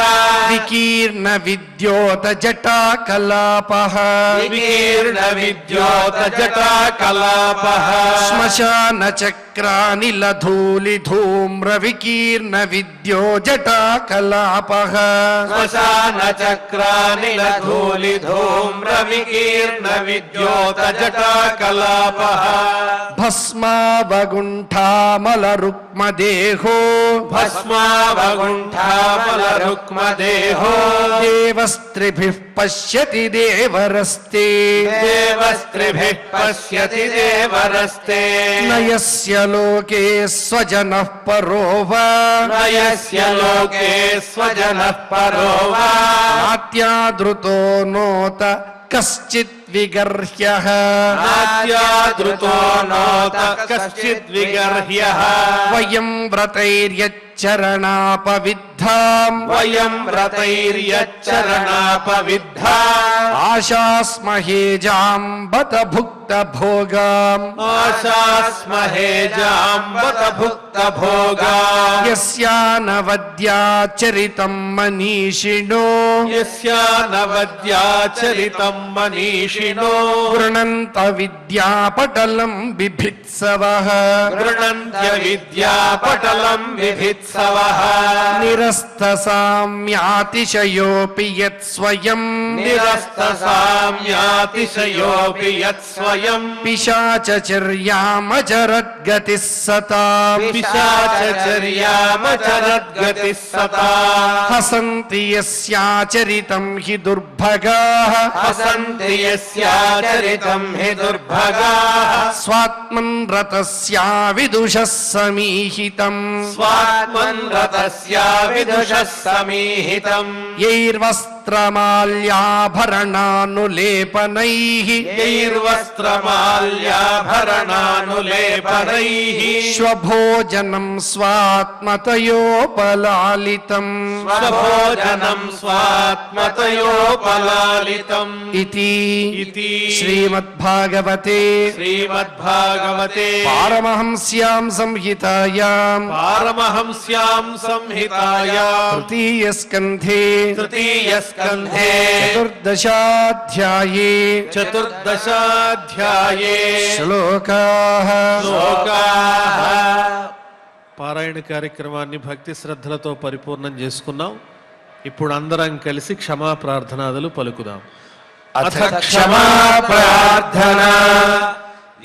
వికీర్ణ విద్యోత జటాకలాపః
వికీర్ణ విద్యోత జటాకలాపః
శ్మశాన చక్రానిలధూలి ధూమ్ర వికీర్ణ విద్యో జటాకలాపః
శ్మశాన చక్రానిల ధూళి ధూమ్ర వికీర్ణ విద్యోత జటాకలాపః
భస్మావగుంఠామల రుక్మదేహో
భస్మావగుంఠామల రుక్మదేహో
దేవస్త్రిభిః పశ్యతి దేవరస్తే
దేవస్త్రిభిః పశ్యతి దేవరస్తే
నయస్య లోకే స్వజనః పరో వా
నయస్య లోకే స్వజనః పరో వా
నాత్యాదృతో నోత కశ్చిత్ విగర్హ్యః
నాత్యాదృతో నోత కశ్చిద్ విగర్హ్యః
వయం వ్రతైర్యచ్చరణాపవిద్ధాం
వయం వ్రతైర్యచ్చరణాపవిద్ధా
ఆశాస్మహే జాంబత భుక్త భోగాం
ఆశాస్మహే జాంబత భుక్త భోగా
యస్యానవద్యాచరితం మనీషిణో
యస్యానవద్యాచరితం మనీషిణో
గృణంత విద్యాపటలం బిభిత్సవః
గృణంత్య విద్యాపటలం విభిత్సవః
నిరస్తసామ్యాతిశయోపి యత్స్వయం
నిరస్తసామ్యాతిశయోపి యత్స్వయం
పిశాచర్యామచరద్గతిః సతాం
పిశాచర్యామచరద్గతిః సతా
హసంతి యస్యాచరితం హి దుర్భగాః
హసంతి యస్యాచరితం హి దుర్భగాః
స్వాత్మన్ రతస్యా విదుషః సమీహితం
స్వాత్మన్ రతస్యా విదుషః సమీహితం
యైర్వస్త్ర యైర్వస్త్రమాల్యాభరణానులేపనైః
యైర్వస్త్రమాల్యాభరణానులేపనైః
స్వభోజనం స్వాత్మతయోపలాలితం
స్వభోజనం స్వాత్మతయోపలాలితం
ఇతి
ఇతి
శ్రీమద్భాగవతే
శ్రీమద్భాగవతే
పారమహంస్యాం సంహితాయాం
పారమహంస్యాం సంహితాయాం
తృతీయస్కంధే
తృతీయస్కంధే
చతుర్దశాధ్యాయే
చతుర్దశాధ్యాయే
శ్లోకాః
శ్లోకాః. పారాయణ కార్యక్రమాన్ని భక్తి శ్రద్ధలతో పరిపూర్ణం చేసుకున్నాం. ఇప్పుడు అందరం కలిసి క్షమా ప్రార్థనాదులు పలుకుదాం.
అథ క్షమా ప్రార్థనా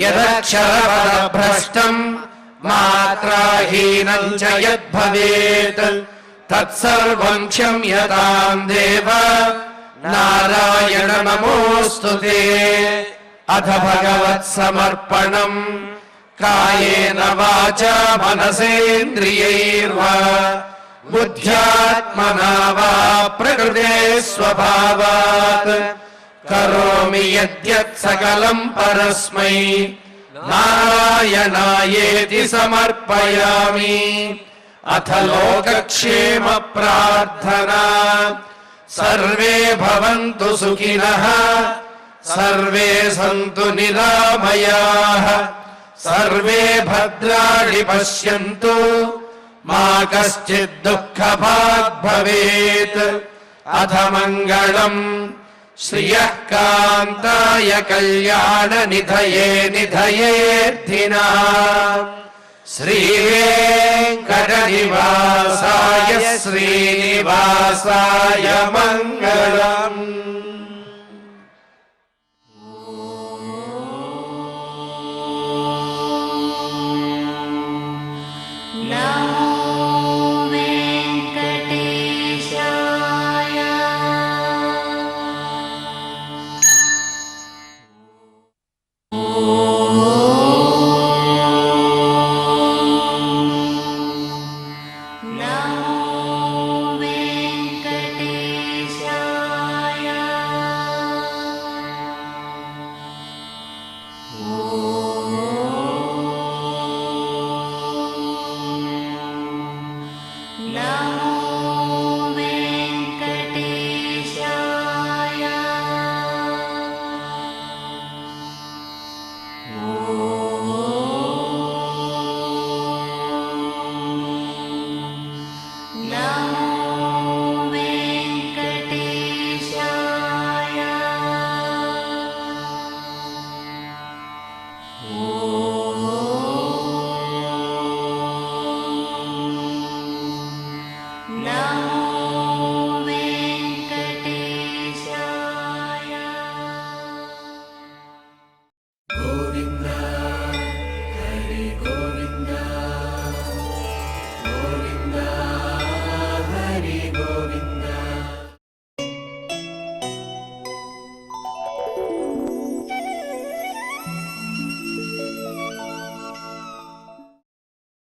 యదక్షరపదభ్రష్టం మాత్రాహీనం చ యద్భవేత్ తత్సర్వం క్షమ్యతాం దేవ నారాయణ నమోస్తుతే. అథ భగవత్ సమర్పణం కాయేన వాచా మనసేంద్రియైర్వా బుద్ధ్యాత్మనా వా ప్రకృతే స్వభావాత్ కరోమి యద్యత్ సకలం పరస్మై నారాయణాయేతి సమర్పయామి. అథ లోకక్షేమ ప్రార్థనా సర్వే భవంతు సుఖినః సర్వే సంతు నిరామయాః సర్వే భద్రాణి పశ్యంతు మా కశ్చిద్ దుఃఖభాగ్ భవేత్. అథ మంగళం శ్రియః కాంతాయ కళ్యాణ నిధయే నిధయేర్థినాం శ్రీవేంకటనివాసాయ శ్రీనివాసాయ మంగళం.